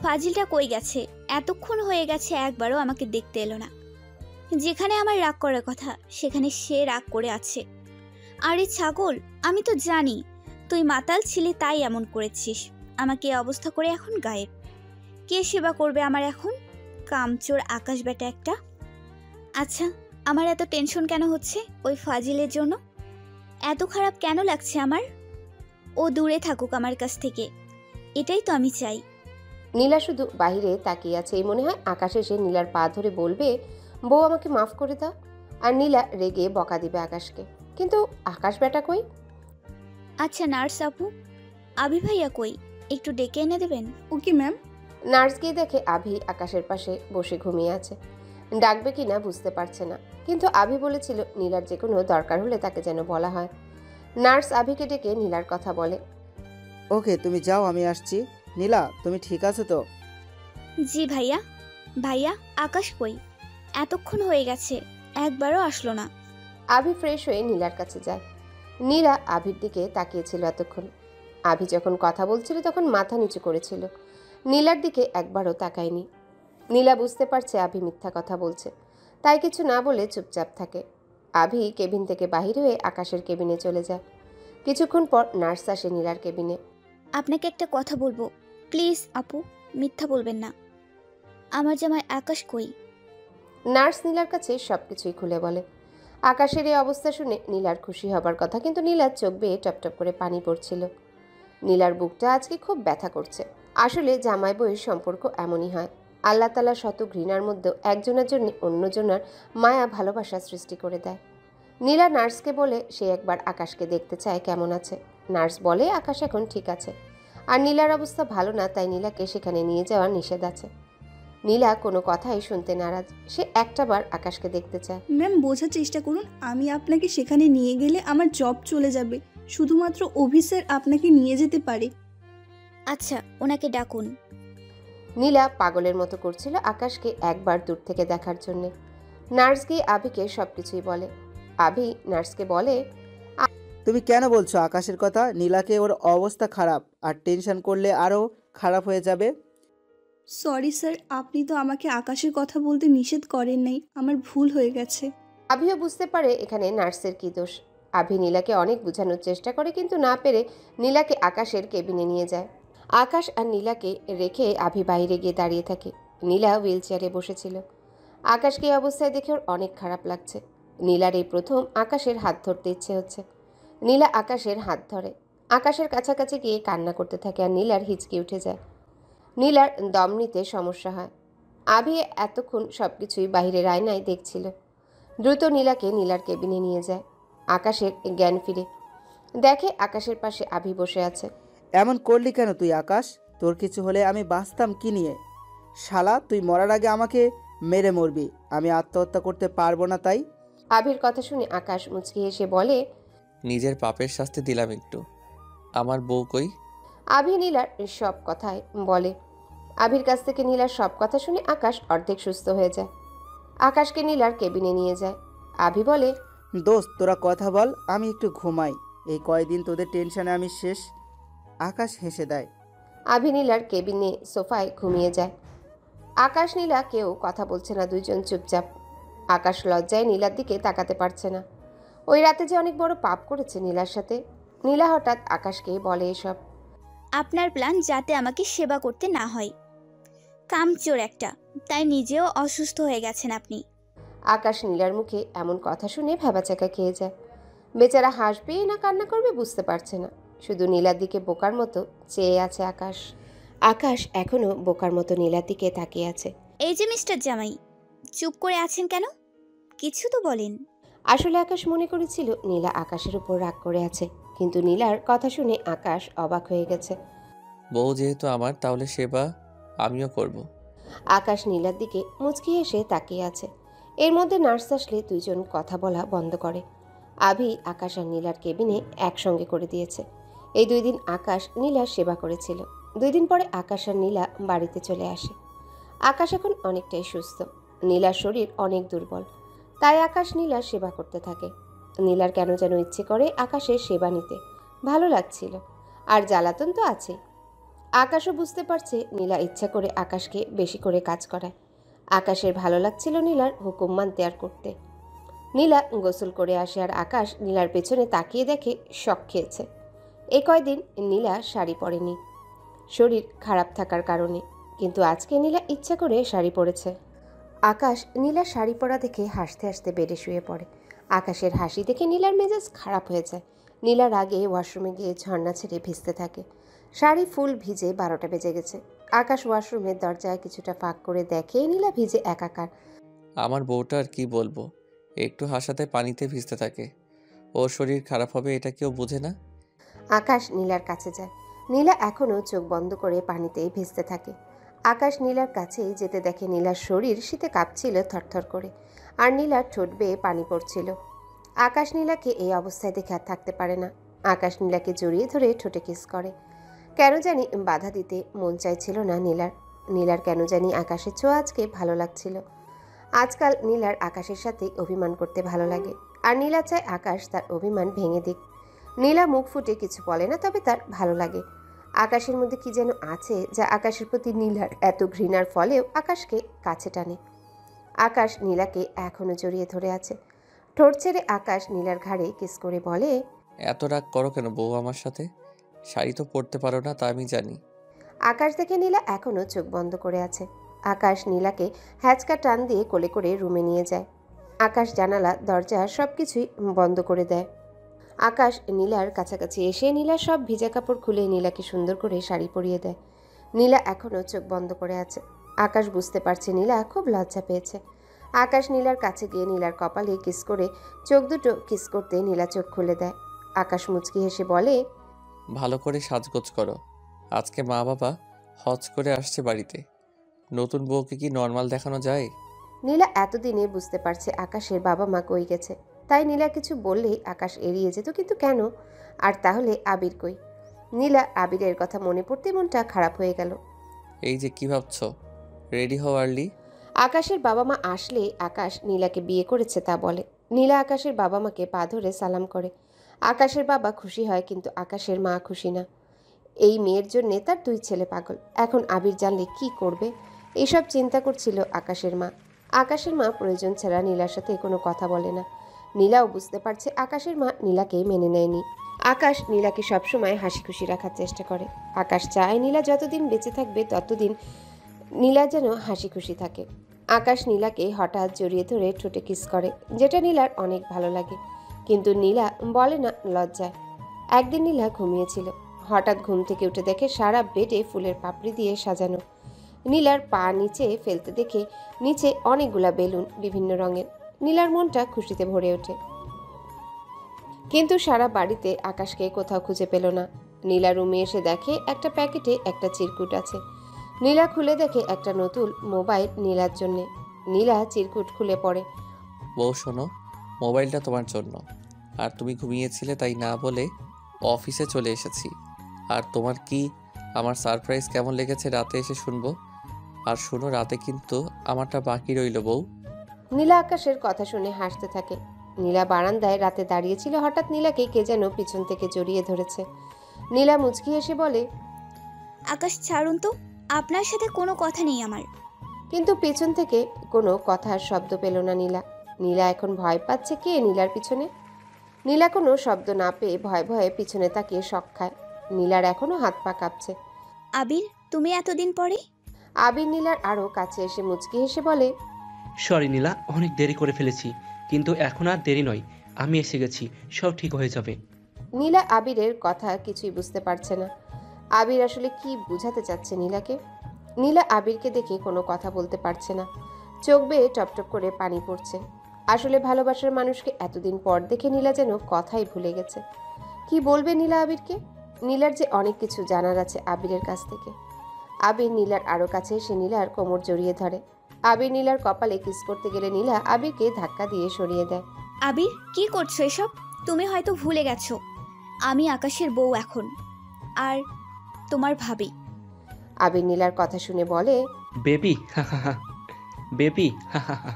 ফাজিলটা কই গেছে? এতক্ষণ হয়ে গেছে একবারও আমাকে দেখতে এলো না। যেখানে আমার রাগ করার কথা সেখানে সে রাগ করে আছে। আরে ছাগল, আমি তো জানি তুই মাতাল ছিলি, তাই এমন করেছিস। আমাকে এই অবস্থা করে এখন গায়েব। কে সেবা করবে আমার এখন? কামচোর আকাশ বেটা একটা। আচ্ছা, আমার এত টেনশন কেন হচ্ছে ওই ফাজিলের জন্য? এত খারাপ কেন লাগছে আমার? ও দূরে থাকুক আমার কাছ থেকে, এটাই তো আমি চাই। নীলা শুধু বাহিরে তাকিয়ে আছে। এই মনে হয় আকাশ এসে নীলার পা ধরে বলবে, বউ আমাকে মাফ করে দাও। আর নীলা রেগে বকা দিবে আকাশকে। কিন্তু আকাশ বেটা কই? আচ্ছা নার্স আপু, আভি ভাইয়া কই? একটু ডেকে এনে দেবেন। Okay ma'am. নার্স গিয়ে দেখে আভি আকাশের পাশে বসে ঘুমিয়ে আছে। ডাকবে কিনা বুঝতে পারছে না, কিন্তু আভি বলেছিল নীলার যে কোনো দরকার হলে তাকে যেন বলা হয়। নার্স আভিকে ডেকে নীলার কথা বলে। ওকে, তুমি যাও, আমি আসছি। নীলা, তুমি ঠিক আছো তো? জি ভাইয়া। ভাইয়া, আকাশ কই? এতক্ষণ হয়ে গেছে, একবারও আসলো না। আভি ফ্রেশ হয়ে নীলার কাছে যায়। নীলা আভির দিকে তাকিয়েছিল এতক্ষণ। আভি যখন কথা বলছিল তখন মাথা নিচু করেছিল, নীলার দিকে একবারও তাকায়নি। নীলা বুঝতে পারছে আভি মিথ্যা কথা বলছে, তাই কিছু না বলে চুপচাপ থাকে। আভি কেবিন থেকে বাহির হয়ে আকাশের কেবিনে চলে যায়। কিছুক্ষণ পর নার্স আসে নীলার কেবিনে। আপনাকে একটা কথা বলবো, প্লিজ আপু, মিথ্যা বলবেন না। আমার জামাই আকাশ কই? নার্স নীলার কাছে সবকিছুই খুলে বলে। আকাশের এই অবস্থা শুনে নীলার খুশি হবার কথা, কিন্তু নীলার চোখ বেয়ে টপটপ করে পানি পড়ছিল। নীলার বুকটা আজকে খুব ব্যথা করছে। আসলে জামাই বউয়ের সম্পর্ক এমনই হয়। আল্লাহ তাআলা শত ঘৃণার মধ্যেও একজনের জন্য অন্যজনের মায়া ভালোবাসা সৃষ্টি করে দেয়। নীলা নার্সকে বলে সে একবার আকাশকে দেখতে চায় কেমন আছে। নার্স বলে আকাশ এখন ঠিক আছে, আর নীলার অবস্থা ভালো না, তাই নীলাকে সেখানে নিয়ে যাওয়ার নিষেধ আছে। নীলা কোনো কথাই শুনতে নারাজ। সে একটাবার আকাশকে দেখতে চায়। ম্যাম, বোঝার চেষ্টা করুন, আমি আপনাকে সেখানে নিয়ে গেলে আমার জব চলে যাবে। শুধুমাত্র অফিসার আপনাকে নিয়ে যেতে পারে। আচ্ছা, ওনাকে ডাকুন। নীলা পাগলের মতো করছিল আকাশকে একবার দূর থেকে দেখার জন্যে। নার্স গিয়ে আভিকে সবকিছুই বলে। আভি নার্সকে বলে, তুমি কেন বলছো আকাশের কথা? নীলাকে ওর অবস্থা খারাপ, আর টেনশন করলে আরও খারাপ হয়ে যাবে। সরি স্যার, আপনি তো আমাকে আকাশের কথা বলতে নিষেধ করেন নাই, আমার ভুল হয়ে গেছে। আভিও বুঝতে পারে এখানে নার্সের কী দোষ। আভি নীলাকে অনেক বোঝানোর চেষ্টা করে, কিন্তু না পেরে নীলাকে আকাশের কেবিনে নিয়ে যায়। আকাশ আর নীলাকে রেখে আভি বাইরে গিয়ে দাঁড়িয়ে থাকে। নীলা হুইল চেয়ারে বসেছিল। আকাশকে এই অবস্থায় দেখে ওর অনেক খারাপ লাগছে। নীলার এই প্রথম আকাশের হাত ধরতে ইচ্ছে হচ্ছে। নীলা আকাশের হাত ধরে, আকাশের কাছাকাছি গিয়ে কান্না করতে থাকে, আর নীলার হিচকি উঠে যায়। নীলার দম নিতে সমস্যা হয়। আভি এতক্ষণ সবকিছুই বাইরের আয়নায় দেখছিল। দ্রুত নীলাকে নীলার কেবিনে নিয়ে যায়। আকাশের জ্ঞান ফিরে দেখে আকাশের পাশে আভি বসে আছে। এমন করলি কেন তুই আকাশ? তোর কিছু হলে আমি বাঁচতাম কি নিয়ে? শালা, তুই মরার আগে আমাকে মেরে মরবি। আমি আত্মহত্যা করতে পারবো না তাই। আভির কথা শুনে আকাশ মুচকি হেসে বলে, নিজের পাপের শাস্তি দিলাম একটু। আমার বউ কই? আভি নীলার সব কথাই বলে। আভির কাছ থেকে নীলার সব কথা শুনে আকাশ অর্ধেক সুস্থ হয়ে যায়। আকাশকে নীলার কেবিনে নিয়ে যায়। আভি বলে, দোস্ত, তোরা কথা বল, আমি একটু ঘুমাই। এই কয়দিন তোদের টেনশনে আমি শেষ। আকাশ হেসে দেয়। আভি নীলার কেবিনে সোফায় ঘুমিয়ে যায়। আকাশ নীলা কেউ কথা বলছে না, দুইজন চুপচাপ। আকাশ লজ্জায় নীলার দিকে তাকাতে পারছে না। ওই রাতে যে অনেক বড় পাপ করেছে নীলার সাথে। নীলা হঠাৎ আকাশকে বলে এসব। আপনার প্ল্যান যাতে আমাকে সেবা করতে না হয়। কামচোর একটা, তাই নিজেও অসুস্থ হয়ে গেছেন আপনি। আকাশ নীলার মুখে এমন কথা শুনে ভ্যাবাচাকা খেয়ে যায়। বেচারা হাসবে না কান্না করবে বুঝতে পারছে না। শুধু নীলার দিকে বোকার মতো চেয়ে আছে আকাশ। আকাশ এখনো বোকার মতো নীলার দিকে তাকিয়ে আছে। এই যে মিস্টার জামাই, চুপ করে আছেন কেন? কিছু তো বলেন। আসলে আকাশ মনে করেছিল নীলা আকাশের উপর রাগ করে আছে, কিন্তু নীলার কথা শুনে আকাশ অবাক হয়ে গেছে। বউ যেহেতু আমার, তাহলে সেবা আমিও করব। আকাশ নীলার দিকে মুচকি এসে তাকিয়ে আছে। এর মধ্যে নার্স আসলে দুইজন কথা বলা বন্ধ করে। আভি আকাশ আর নীলার কেবিনে একসঙ্গে করে দিয়েছে। এই 2 দিন আকাশ নীলার সেবা করেছিল। 2 দিন পরে আকাশ আর নীলা বাড়িতে চলে আসে। আকাশ এখন অনেকটাই সুস্থ। নীলার শরীর অনেক দুর্বল, তাই আকাশ নীলার সেবা করতে থাকে। নীলার কেন যেন ইচ্ছে করে আকাশের সেবা নিতে, ভালো লাগছিল। আর জ্বালাতন তো আছে। আকাশও বুঝতে পারছে নীলা ইচ্ছা করে আকাশকে বেশি করে কাজ করায়। আকাশের ভালো লাগছিল নীলার হুকুম মানতে আর করতে। নীলা গোসল করে আসে আর আকাশ নীলার পেছনে তাকিয়ে দেখে শক খেয়েছে। এই কয়দিন নীলা শাড়ি পরেনি শরীর খারাপ থাকার কারণে, কিন্তু আজকে নীলা ইচ্ছা করে শাড়ি পরেছে। আকাশ নীলার শাড়ি পরা দেখে হাসতে হাসতে বেডে শুয়ে পড়ে। আকাশের হাসি দেখে নীলার মেজাজ খারাপ হয়ে যায়। নীলার আগে ওয়াশরুমে গিয়ে ঝর্ণা ছেড়ে ভিজতে থাকে। শাড়ি ফুল ভিজে 12টা বেজে গেছে। আকাশ ওয়াশরুমের দরজায় কিছুটা ফাঁক করে দেখে নীলা ভিজে একাকার। আমার বউটা আর কি বলবো, একটু হাসাতে পানিতে ভিজতে থাকে। ওর শরীর খারাপ হবে এটা কেউ বোঝে না। আকাশ নীলার কাছে যায়। নীলা এখনও চোখ বন্ধ করে পানিতেই ভিজতে থাকে। আকাশ নীলার কাছে যেতে দেখে নীলার শরীর শীতে কাঁপছিল থরথর করে, আর নীলার ঠোঁট বেয়ে পানি পড়ছিল। আকাশ নীলাকে এই অবস্থায় দেখে আর থাকতে পারে না। আকাশ নীলাকে জড়িয়ে ধরে ঠোঁটে কিস করে। কেন জানি বাধা দিতে মন চাইছিল না নীলার। নীলার কেন জানি আকাশের ছোঁয়া আজকে ভালো লাগছিল। আজকাল নীলার আকাশের সাথে অভিমান করতে ভালো লাগে, আর নীলা চায় আকাশ তার অভিমান ভেঙে দিক। নীলা মুখ ফুটে কিছু বলে না, তবে তার ভালো লাগে। আকাশের মধ্যে কি যেন আছে যা আকাশের প্রতি নীলার এত ঘৃণার ফলেও আকাশকে কাছে টানে। আকাশ নীলাকে এখনও জড়িয়ে ধরে আছে। ঠোঁট ছেড়ে আকাশ নীলার ঘাড়ে কিস করে বলে, এত রাগ করো কেন বউ আমার সাথে? শাড়ি তো পরতে পারো না তা আমি জানি। আকাশ দেখে নীলা এখনও চোখ বন্ধ করে আছে। আকাশ নীলাকে হ্যাচকা টান দিয়ে কোলে করে রুমে নিয়ে যায়। আকাশ জানালা দরজা সব কিছুই বন্ধ করে দেয়। আকাশ নীলার কাছাকাছি এসে নীলার সব ভিজা কাপড় খুলে নীলাকে সুন্দর করে শাড়ি পরিয়ে দেয়। নীলা এখনও চোখ বন্ধ করে আছে। আকাশ বুঝতে পারছে নীলা খুব লজ্জা পেয়েছে। আকাশ নীলার কাছে গিয়ে নীলার কপালে কিস করে চোখ দুটো কিস করতে নীলা চোখ খুলে দেয়। আকাশ মুচকি হেসে বলে, ভালো করে সাজগোজ করো, আজকে মা বাবা হজ করে আসছে বাড়িতে। নতুন বউকে কি নর্মাল দেখানো যায়? নীলা এতদিনে বুঝতে পারছে আকাশের বাবা মা কই গেছে। তাই নীলা কিছু বললেই আকাশ এড়িয়ে যেত, কিন্তু কেন? আর তাহলে আবির কই? নীলা আবিরের কথা মনে পড়তে মনটা খারাপ হয়ে গেল। এই যে কি ভাবছো, রেডি হও আর্লি। আকাশের বাবা মা আসলে আকাশ নীলাকে বিয়ে করেছে তা বলে। নীলা আকাশের বাবা মাকে পা ধরে সালাম করে। আকাশের বাবা খুশি হয়, কিন্তু আকাশের মা খুশি না। এই মেয়ের জন্যে তার 2 ছেলে পাগল। এখন আবির জানলে কি করবে, এসব চিন্তা করছিল আকাশের মা। আকাশের মা প্রয়োজন ছাড়া নীলার সাথে কোনো কথা বলে না। নীলাও বুঝতে পারছে আকাশের মা নীলাকে মেনে নেয়নি। আকাশ নীলাকে সবসময় হাসি খুশি রাখার চেষ্টা করে। আকাশ চায় নীলা যতদিন বেঁচে থাকবে ততদিন নীলা যেন হাসি খুশি থাকে। আকাশ নীলাকে হঠাৎ জড়িয়ে ধরে ঠোঁটে কিস করে, যেটা নীলার অনেক ভালো লাগে, কিন্তু নীলা বলে না লজ্জায়। একদিন নীলা ঘুমিয়েছিল। হঠাৎ ঘুম থেকে উঠে দেখে সারা বেডে ফুলের পাপড়ি দিয়ে সাজানো। নীলার পা নিচে ফেলতে দেখে নিচে অনেকগুলা বেলুন বিভিন্ন রঙের। নীলার মনটা খুশিতে ভরে ওঠে, কিন্তু সারা বাড়িতে আকাশকে কোথাও খুঁজে পেল না। নীলা রুমে এসে দেখে একটা প্যাকেটে একটা চিরকুট আছে। নীলা খুলে দেখে একটা নতুন মোবাইল নীলার জন্যে। নীলা চিরকুট খুলে পড়ে। বউ শোনো, মোবাইলটা তোমার জন্য। আর তুমি ঘুমিয়েছিলে তাই না বলে অফিসে চলে এসেছি। আর তোমার কি আমার সারপ্রাইজ কেমন লেগেছে রাতে এসে শুনবো। আর শোনো, রাতে কিন্তু আমারটা বাকি রইল বউ। নীলা আকাশের কথা শুনে হাসতে থাকে। নীলা বারান্দায় রাতে দাঁড়িয়েছিল। হঠাৎ নীলাকে কে যেন পিছন থেকে জড়িয়ে ধরেছে। নীলা মুচকি হেসে বলে, আকাশ ছাড়ুন তো, আপনার সাথে কোনো কথা নেই আমার। কিন্তু পিছন থেকে কোনো কথার শব্দ পেল না নীলা। নীলা এখন ভয় পাচ্ছে কে নীলার পিছনে। নীলা কোনো শব্দ না পেয়ে ভয়ে ভয়ে পিছনে তাকিয়ে শক খায়। নীলার এখনও হাত পা কাঁপছে। আবির, তুমি এতদিন পরে? আবির নীলার আরও কাছে এসে মুচকি হেসে বলে, সরি নীলা, অনেক দেরি করে ফেলেছি, কিন্তু এখন আর দেরি নয়, আমি এসে গেছি, সব ঠিক হয়ে যাবে। নীলা আবিরের কথা কিছুই বুঝতে পারছে না। আবির আসলে কি বুঝাতে চাচ্ছে নীলাকে? নীলা আবিরকে দেখে কোনো কথা বলতে পারছে না। চোখ বেয়ে টপটপ করে পানি পড়ছে। আসলে ভালোবাসার মানুষকে এতদিন পর দেখে নীলা যেন কথাই ভুলে গেছে। কি বলবে নীলা আবিরকে? নীলার যে অনেক কিছু জানার আছে আবিরের কাছ থেকে। আবির নীলার আরও কাছে এসে নীলার কোমর জড়িয়ে ধরে। আবির নীলার কপালে কিস করতে গেলে নীলা আবিরকে ধাক্কা দিয়ে সরিয়ে দেয়। আবির, কি করছো এসব? তুমি হয়তো ভুলে গেছো আমি আকাশের বউ এখন, আর তোমার ভাবি। আবির নীলার কথা শুনে বলে, বেবি, হা হা হা, বেবি, হা হা হা।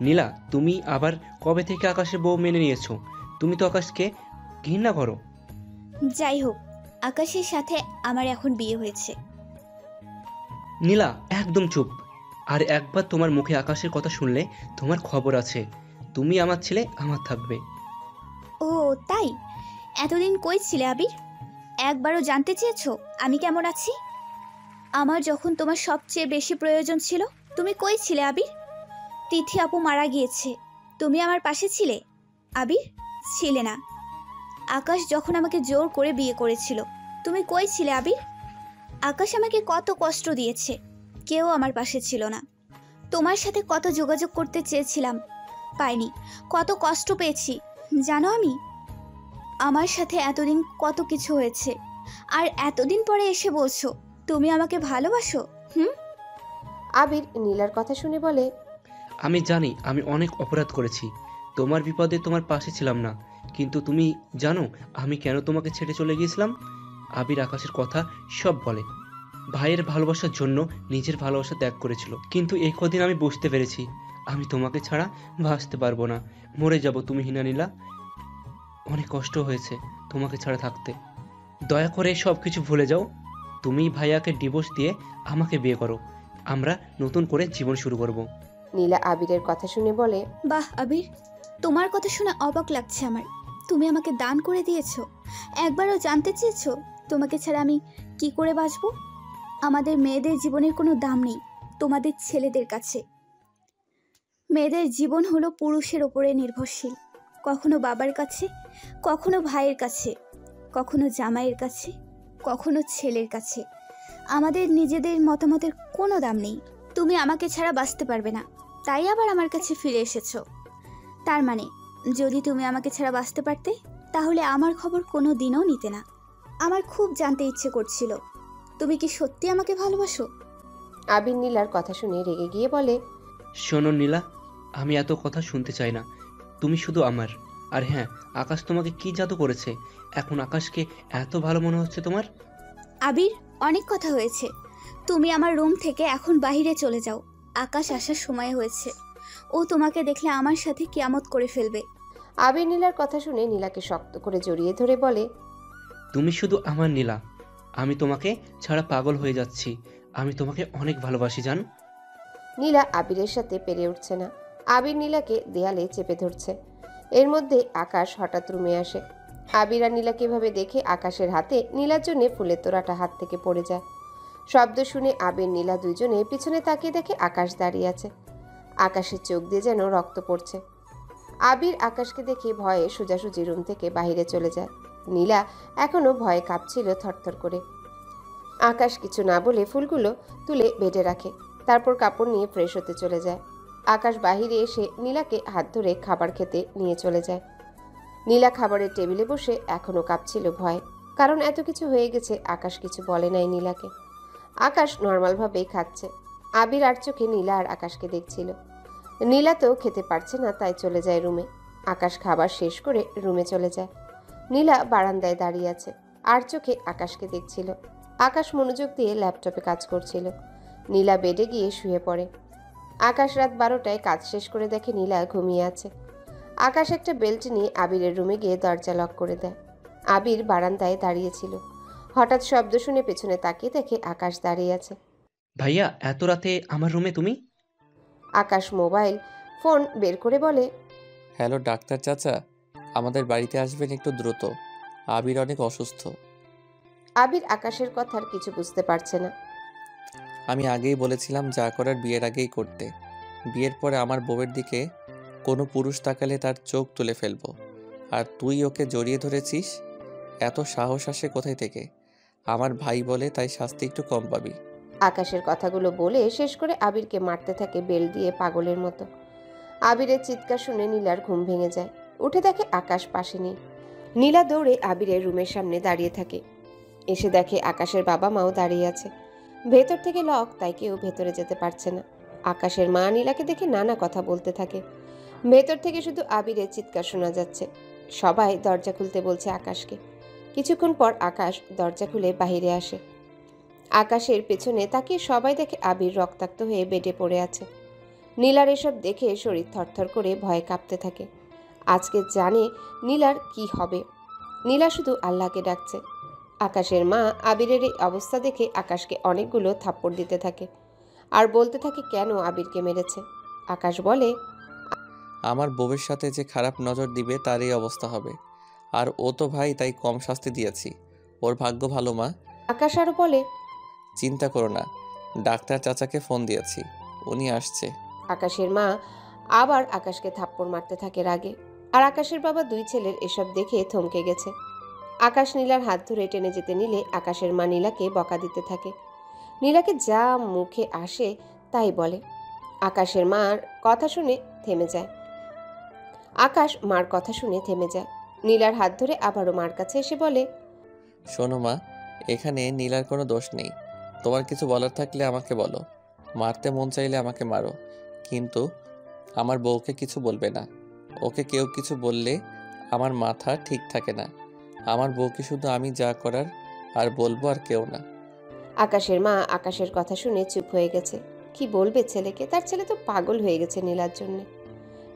নীলা, তুমি আবার কবে থেকে আকাশের বউ মেনে নিয়েছো? তুমি তো আকাশকে ঘৃণা করো। যাই হোক, আকাশের সাথে আমার এখন বিয়ে হয়েছে। নীলা একদম চুপ। আর একবার তোমার মুখে আকাশের কথা শুনলে তোমার খবর আছে। তুমি আমার ছেলে, আমার থাকবে। ও তাই? এতদিন কই ছিলে আবির? একবারও জানতে চেয়েছো আমি কেমন আছি? আমার যখন তোমার সবচেয়ে বেশি প্রয়োজন ছিল তুমি কই ছিলে আবির? তিথি আপু মারা গিয়েছে, তুমি আমার পাশে ছিলে আবির? ছিলে না। আকাশ যখন আমাকে জোর করে বিয়ে করেছিল তুমি কই ছিলে আবির? আকাশ আমাকে কত কষ্ট দিয়েছে, কেউ আমার পাশে ছিল না। তোমার সাথে কত যোগাযোগ করতে চেয়েছিলাম, পাইনি। কত কষ্ট পেয়েছি জানো আমি? আমার সাথে এতদিন কত কিছু হয়েছে, আর এতদিন পরে এসে বলছো তুমি আমাকে ভালোবাসো? আবির নীলার কথা শুনে বলে, আমি জানি আমি অনেক অপরাধ করেছি, তোমার বিপদে তোমার পাশে ছিলাম না, কিন্তু তুমি জানো আমি কেন তোমাকে ছেড়ে চলে গিয়েছিলাম? আবির আকাশের কথা সব বলে। ভাইয়ের ভালোবাসার জন্য নিজের ভালোবাসা ত্যাগ করেছিল, কিন্তু এই কদিন আমি বুঝতে পেরেছি আমি তোমাকে ছাড়া বাঁচতে পারবো না, মরে যাব তুমি হিনা নীলা। অনেক কষ্ট হয়েছে তোমাকে ছাড়া থাকতে। দয়া করে সব কিছু ভুলে যাও। তুমি ভাইয়াকে ডিভোর্স দিয়ে আমাকে বিয়ে করো, আমরা নতুন করে জীবন শুরু করব। নীলা আবিরের কথা শুনে বলে, বাহ আবির, তোমার কথা শুনে অবাক লাগছে আমার। তুমি আমাকে দান করে দিয়েছো, একবারও জানতে চেয়েছো তোমাকে ছাড়া আমি কি করে বাঁচবো? আমাদের মেয়েদের জীবনের কোনো দাম নেই তোমাদের ছেলেদের কাছে। মেয়েদের জীবন হলো পুরুষের ওপরে নির্ভরশীল, কখনো বাবার কাছে, কখনো ভাইয়ের কাছে, কখনো জামাইয়ের কাছে, কখনো ছেলের কাছে। আমাদের নিজেদের মতামতের কোনো দাম নেই। তুমি আমাকে ছাড়া বাঁচতে পারবে না, তাই আবার আমার কাছে ফিরে এসেছো। তার মানে যদি তুমি আমাকে ছাড়া বাঁচতে পারতে তাহলে আমার খবর কোনো দিনও নিতে না। আমার খুব জানতে ইচ্ছে করছিল তুমি কি সত্যি আমাকে ভালোবাসো? আবির নীলার কথা শুনে রেগে গিয়ে বলে, শোনো নীলা, আমি এত কথা শুনতে চাই না, তুমি শুধু আমার। আর হ্যাঁ, আকাশ তোমাকে কি জাদু করেছে এখন আকাশকে এত ভালো মনে হচ্ছে তোমার? আবির, অনেক কথা হয়েছে, তুমি আমার রুম থেকে এখন বাইরে চলে যাও। আকাশ আসার সময় হয়েছে, ও তোমাকে দেখলে আমার সাথে কিয়ামত করে ফেলবে। আবির নীলার কথা শুনে নীলাকে শক্ত করে জড়িয়ে ধরে বলে, তুমি শুধু আমার নীলা, আমি তোমাকে ছাড়া পাগল হয়ে যাচ্ছি, আমি তোমাকে অনেক ভালোবাসি জান। নীলা আবিরের সাথে পেরে উঠছে না। আবির নীলাকে দেয়ালে চেপে ধরছে। এর মধ্যে আকাশ হঠাৎ রুমে আসে। আবির আর নীলাকে এভাবে দেখে আকাশের হাতে নীলার জন্য ফুলের তোড়াটা হাত থেকে পড়ে যায়। শব্দ শুনে আবির নীলা দুইজনে পিছনে তাকিয়ে দেখে আকাশ দাঁড়িয়ে আছে। আকাশের চোখ দিয়ে যেন রক্ত পড়ছে। আবির আকাশকে দেখে ভয়ে সোজাসুজি রুম থেকে বাইরে চলে যায়। নীলা এখনো ভয়ে কাঁপছিল থরথর করে। আকাশ কিছু না বলে ফুলগুলো তুলে বেডে রাখে, তারপর কাপড় নিয়ে ফ্রেশ হতে চলে যায়। আকাশ বাহিরে এসে নীলাকে হাত ধরে খাবার খেতে নিয়ে চলে যায়। নীলা খাবারের টেবিলে বসে এখনো কাঁপছিল ভয়, কারণ এত কিছু হয়ে গেছে। আকাশ কিছু বলে নাই নীলাকে। আকাশ নর্মালভাবেই খাচ্ছে। আবির আর চোখে নীলা আর আকাশকে দেখছিল। নীলা তো খেতে পারছে না, তাই চলে যায় রুমে। আকাশ খাবার শেষ করে রুমে চলে যায়। নীলা বারান্দায় দাঁড়িয়ে আছে, আর চোখে আকাশকে দেখছিল। আকাশ মনোযোগ দিয়ে ল্যাপটপে কাজ করছিল। নীলা বেডে গিয়ে শুয়ে পড়ে। আকাশ রাত 12টায় কাজ শেষ করে দেখে নীলা ঘুমিয়ে আছে। আকাশ একটা বেল্ট নিয়ে আবিরের রুমে গিয়ে দরজা লক করে দেয়। আবির বারান্দায় দাঁড়িয়েছিল। হঠাৎ শব্দ শুনে পেছনে তাকিয়ে দেখে আকাশ দাঁড়িয়ে আছে। ভাইয়া, এত রাতে আমার রুমে তুমি? আকাশ মোবাইল ফোন বের করে বলে, হ্যালো ডাক্তার চাচা, আমাদের বাড়িতে আসবেন একটু দ্রুত, আবির অনেক অসুস্থ। আবির আকাশের কথার কিছু বুঝতে পারছে না। আমি আগেই বলেছিলাম যা করার বিয়ের আগেই করতে। বিয়ের পরে আমার বউয়ের দিকে কোনো পুরুষ তাকালে তার চোখ তুলে ফেলবো, আর তুই ওকে জড়িয়ে ধরেছিস। এত সাহস আসে কোথায় থেকে? আমার ভাই বলে তাই শাস্তি একটু কম পাবি। আকাশের কথাগুলো বলে শেষ করে আবিরকে মারতে থাকে বেল দিয়ে পাগলের মতো। আবিরের চিৎকার শুনে নীলার ঘুম ভেঙে যায়। উঠে দেখে আকাশ পাশে নেই। নীলা দৌড়ে আবিরের রুমের সামনে দাঁড়িয়ে থাকে। এসে দেখে আকাশের বাবা মাও দাঁড়িয়ে আছে। ভেতর থেকে লক, তাই কেউ ভেতরে যেতে পারছে না। আকাশের মা নীলাকে দেখে নানা কথা বলতে থাকে। ভেতর থেকে শুধু আবিরের চিৎকার শোনা যাচ্ছে। সবাই দরজা খুলতে বলছে আকাশকে। কিছুক্ষণ পর আকাশ দরজা খুলে বাহিরে আসে। আকাশের পেছনে তাকিয়ে সবাই দেখে আবির রক্তাক্ত হয়ে বেডে পড়ে আছে। নীলার এসব দেখে শরীর থরথর করে ভয়ে কাঁপতে থাকে। আজকে জানে নীলার কি হবে। নীলা শুধু আল্লাহকে ডাকছে, আকাশের মা আবিরের এই অবস্থা দেখে আকাশকে অনেকগুলো থাপ্পড় দিতে থাকে আর বলতে থাকে কেন আবিরকে মেরেছে। আকাশ বলে, আমার বউয়ের সাথে যে খারাপ নজর দিবে তার এই অবস্থা হবে। আর ও তো ভাই, তাই কম শাস্তি দিয়েছি। ওর ভাগ্য ভালো মা। আকাশ আরও বলে, চিন্তা করো না, ডাক্তার চাচাকে ফোন দিয়েছি, উনি আসছে। আকাশের মা আবার আকাশকে থাপ্পড় মারতে থাকে রাগে। আর আকাশের বাবা দুই ছেলের এসব দেখে থমকে গেছে। আকাশ নীলার হাত ধরে টেনে যেতে নিলে আকাশের মা নীলাকে বকা দিতে থাকে। নীলাকে যা মুখে আসে তাই বলে। আকাশের মার কথা শুনে থেমে যায়। আকাশ মার কথা শুনে থেমে যায়। নীলার হাত ধরে আবারও মার কাছে এসে বলে, শোনো মা, এখানে নীলার কোনো দোষ নেই। তোমার কিছু বলার থাকলে আমাকে বলো। মারতে মন চাইলে আমাকে মারো, কিন্তু আমার বউকে কিছু বলবে না। ওকে কেউ কিছু বললে আমার মাথা ঠিক থাকে না। আমার বউকে শুধু আমি যা করার আর বলবো, আর কেউ না। আকাশের মা আকাশের কথা শুনে চুপ হয়ে গেছে। কি বলবে ছেলেকে? তার ছেলে তো পাগল হয়ে গেছে নীলার জন্য।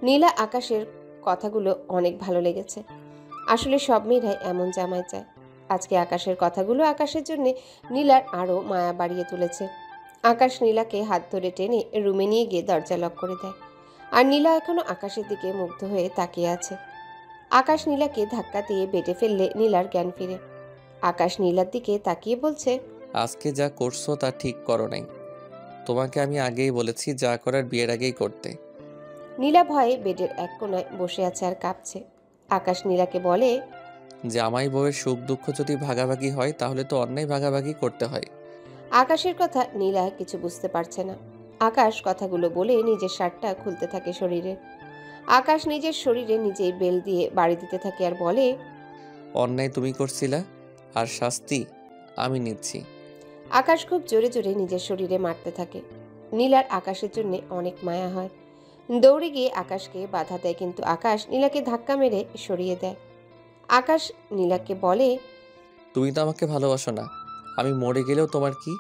নীলা আকাশের কথাগুলো অনেক ভালো লেগেছে। আসলে সব মেয়েরাই এমন জামাই চায়। আজকে আকাশের কথাগুলো আকাশের জন্য নীলার আরও মায়া বাড়িয়ে তুলেছে। আকাশ নীলাকে হাত ধরে টেনে রুমে নিয়ে গিয়ে দরজা লক করে দেয়। আর নীলা এখনো আকাশের দিকে মুগ্ধ হয়ে তাকিয়ে আছে। আকাশ নীলাকে ধাক্কা দিয়ে বেডে ফেললে নীলার জ্ঞান ফিরে। আকাশ নীলার দিকে তাকিয়ে বলছে, আজকে যা করছো তা ঠিক করো নাই। তোমাকে আমি আগেই বলেছি যা করার বিয়ের আগেই করতে। নীলা ভয়ে বেডের এক কোণায় বসে আছে আর কাঁপছে। আকাশ নীলাকে বলে, জামাই বউয়ের সুখ দুঃখ যদি ভাগাভাগি হয় তাহলে তো অন্যায় ভাগাভাগি করতে হয়। আকাশের কথা নীলা কিছু বুঝতে পারছে না। আকাশ কথাগুলো বলে নিজের শার্টটা খুলতে থাকে শরীরে। আকাশ নিজের শরীরে নিজেই বেল দিয়ে বাড়ি দিতে থাকে আর বলে, অন্যায় তুমি করছিলা, আর শাস্তি আমি নিচ্ছি। আকাশ খুব জোরে জোরে নিজের শরীরে মারতে থাকে। নীলার আকাশের জন্য অনেক মায়া হয়। দৌড়ে গিয়ে আকাশকে বাধা দেয়, কিন্তু আকাশ নীলাকে ধাক্কা মেরে সরিয়ে দেয়। আকাশ নীলাকে বলে, তুমি তো আমাকে ভালোবাসো না, আমি মরে গেলেও তোমার কি?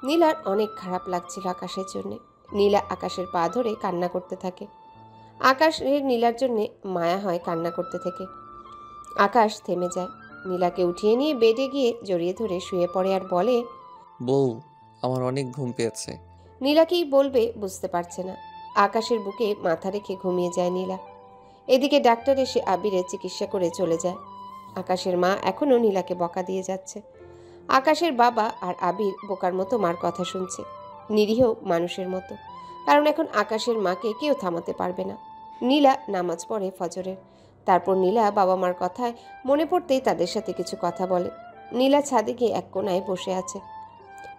নীলার অনেক খারাপ লাগছিল আকাশের জন্য। নীলা আকাশের পা ধরে কান্না করতে থাকে। আকাশের নীলার জন্য মায়া হয়, কান্না করতে থাকে। আকাশ থেমে যায়। নীলাকে উঠিয়ে নিয়ে বেডে গিয়ে জড়িয়ে ধরে শুয়ে পড়ে আর বলে, বউ, আমার অনেক ঘুম পেয়েছে। নীলা কি বলবে বুঝতে পারছে না। আকাশের বুকে মাথা রেখে ঘুমিয়ে যায় নীলা। এদিকে ডাক্তার এসে আবিরের চিকিৎসা করে চলে যায়। আকাশের মা এখনও নীলাকে বকা দিয়ে যাচ্ছে। আকাশের বাবা আর আবির বোকার মতো মার কথা শুনছে, নিরীহ মানুষের মতো। কারণ এখন আকাশের মাকে কেউ থামাতে পারবে না। নীলা নামাজ পড়ে ফজরের। তারপর নীলা বাবা মার কথায় মনে পড়তেই তাদের সাথে কিছু কথা বলে। নীলা ছাদে গিয়ে এক কোণায় বসে আছে,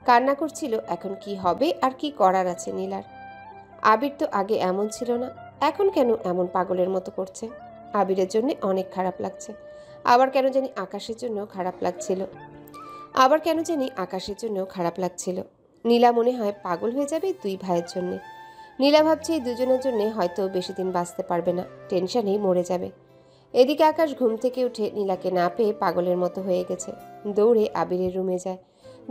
কান্না করছিল। এখন কি হবে আর কি করার আছে নীলার? আবির তো আগে এমন ছিল না, এখন কেন এমন পাগলের মতো করছে? আবিরের জন্য অনেক খারাপ লাগছে, আবার কেন জানি আকাশের জন্য খারাপ লাগছিল। নীলা মনে হয় পাগল হয়ে যাবে দুই ভাইয়ের জন্য। নীলা ভাবছে এই দুজনের জন্য হয়তো বেশি দিন বাঁচতে পারবে না, টেনশনেই মরে যাবে। এদিকে আকাশ ঘুম থেকে উঠে নীলাকে না পেয়ে পাগলের মতো হয়ে গেছে। দৌড়ে আবিরের রুমে যায়।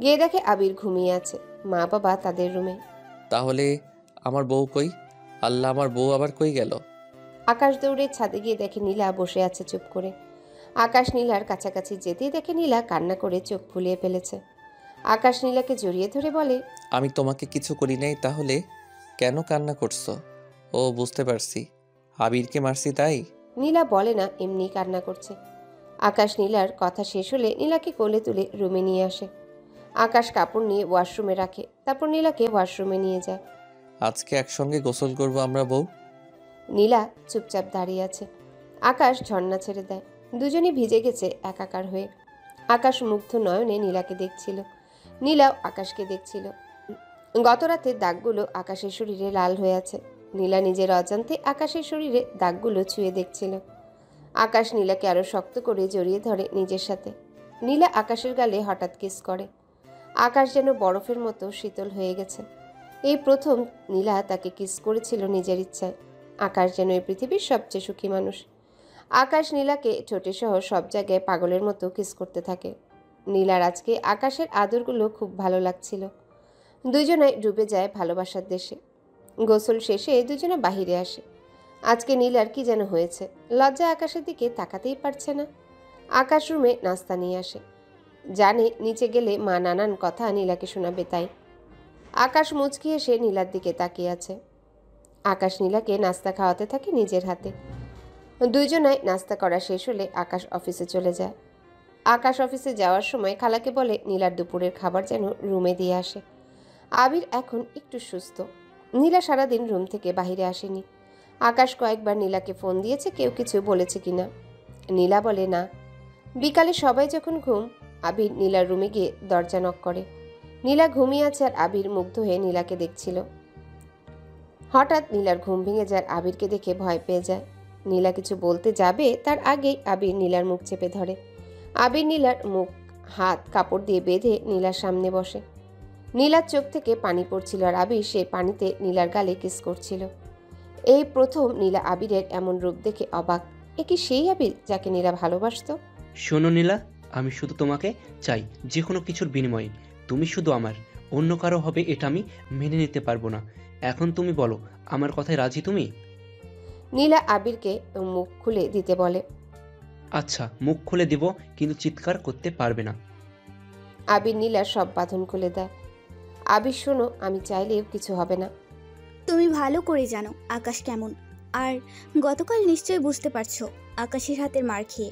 গিয়ে দেখে আবির ঘুমিয়ে আছে, মা বাবা তাদের রুমে। তাহলে আমার বউ কই? আল্লাহ, আমার বউ আবার কই গেল? আকাশ দৌড়ে ছাদে গিয়ে দেখে নীলা বসে আছে চুপ করে। আকাশ নীলার কাছাকাছি যেতেই দেখে নীলা কান্না করে চোখ ফুলিয়ে ফেলেছে। আকাশ নীলাকে জড়িয়ে ধরে বলে, আমি তোমাকে কিছু করি নাই, তাহলে কেন কান্না করছো? ও, বুঝতে পারছি, আবিরকে মারছি তাই। নীলা বলে না, এমনি কান্না করছে। আকাশ নীলার কথা শেষ হলে নীলাকে কোলে তুলে রুমে নিয়ে আসে। আকাশ কাপড় নিয়ে ওয়াশরুমে রাখে, তারপর নীলাকে ওয়াশরুমে নিয়ে যায়। আজকে একসঙ্গে গোসল করব আমরা বউ। নীলা চুপচাপ দাঁড়িয়ে আছে। আকাশ ঝর্ণা ছেড়ে দেয়। দুজনই ভিজে গেছে একাকার হয়ে। আকাশ মুগ্ধ নয়নে নীলাকে দেখছিল, নীলাও আকাশকে দেখছিল। গত রাতের দাগগুলো আকাশের শরীরে লাল হয়ে আছে। নীলা নিজের অজান্তে আকাশের শরীরে দাগগুলো ছুঁয়ে দেখছিল। আকাশ নীলাকে আরো শক্ত করে জড়িয়ে ধরে নিজের সাথে। নীলা আকাশের গালে হঠাৎ কিস করে। আকাশ যেন বরফের মতো শীতল হয়ে গেছে। এই প্রথম নীলা তাকে কিস করেছিল নিজের ইচ্ছায়। আকাশ যেন এই পৃথিবীর সবচেয়ে সুখী মানুষ। আকাশ নীলাকে ঠোঁটে সহ সব জায়গায় পাগলের মতো কিস করতে থাকে। নীলার আজকে আকাশের আদরগুলো খুব ভালো লাগছিল। দুজনাই ডুবে যায় ভালোবাসার দেশে। গোসল শেষে দুজনে বাহিরে আসে। আজকে নীলার কি যেন হয়েছে, লজ্জা আকাশের দিকে তাকাতেই পারছে না। আকাশ রুমে নাস্তা নিয়ে আসে। জানে নিচে গেলে মা নানান কথা নীলাকে শোনাবে তাই। আকাশ মুচকি এসে নীলার দিকে তাকিয়ে আছে। আকাশ নীলাকে নাস্তা খাওয়াতে থাকে নিজের হাতে। দুইজনায় নাস্তা করা শেষ হলে আকাশ অফিসে চলে যায়। আকাশ অফিসে যাওয়ার সময় খালাকে বলে নীলার দুপুরের খাবার যেন রুমে দিয়ে আসে। আবির এখন একটু সুস্থ। নীলা সারাদিন রুম থেকে বাইরে আসেনি। আকাশ কয়েকবার নীলাকে ফোন দিয়েছে, কেউ কিছু বলেছে কিনা। নীলা বলে না। বিকালে সবাই যখন ঘুম, আবির নীলার রুমে গিয়ে দরজা নক করে। নীলা ঘুমিয়ে আছে আর আবির মুগ্ধ হয়ে নীলাকে দেখছিল। হঠাৎ নীলার ঘুম ভেঙে যায়। আবিরকে দেখে ভয় পেয়ে যায়। নীলা কিছু বলতে যাবে তার আগেই আবির নীলার মুখ চেপে ধরে। আবির নীলার মুখ হাত কাপড় দিয়ে বেঁধে নীলার সামনে বসে। নীলার চোখ থেকে পানি পড়ছিল আর আবির সে পানিতে নীলার গালে কিস করছিল। এই প্রথম নীলা আবিরের এমন রূপ দেখে অবাক। এ কি সেই আবির যাকে নীলা ভালোবাসতো? শোনো নীলা, আমি শুধু তোমাকে চাই, যে কোনো কিছুর বিনিময়ে। তুমি শুধু আমার, অন্য কারো হবে এটা আমি মেনে নিতে পারবো না। এখন তুমি বলো, আমার কথায় রাজি তুমি? নীলা আবিরকে মুখ খুলে দিতে বলে। আচ্ছা, মুখ খুলে দিব, কিন্তু চিৎকার করতে পারবে না। আবির নীলার সব বাঁধন খুলে দেয়। আবির শোনো, আমি চাইলেও কিছু হবে না। তুমি ভালো করে জানো আকাশ কেমন, আর গতকাল নিশ্চয়ই বুঝতে পারছো আকাশের হাতের মার খেয়ে।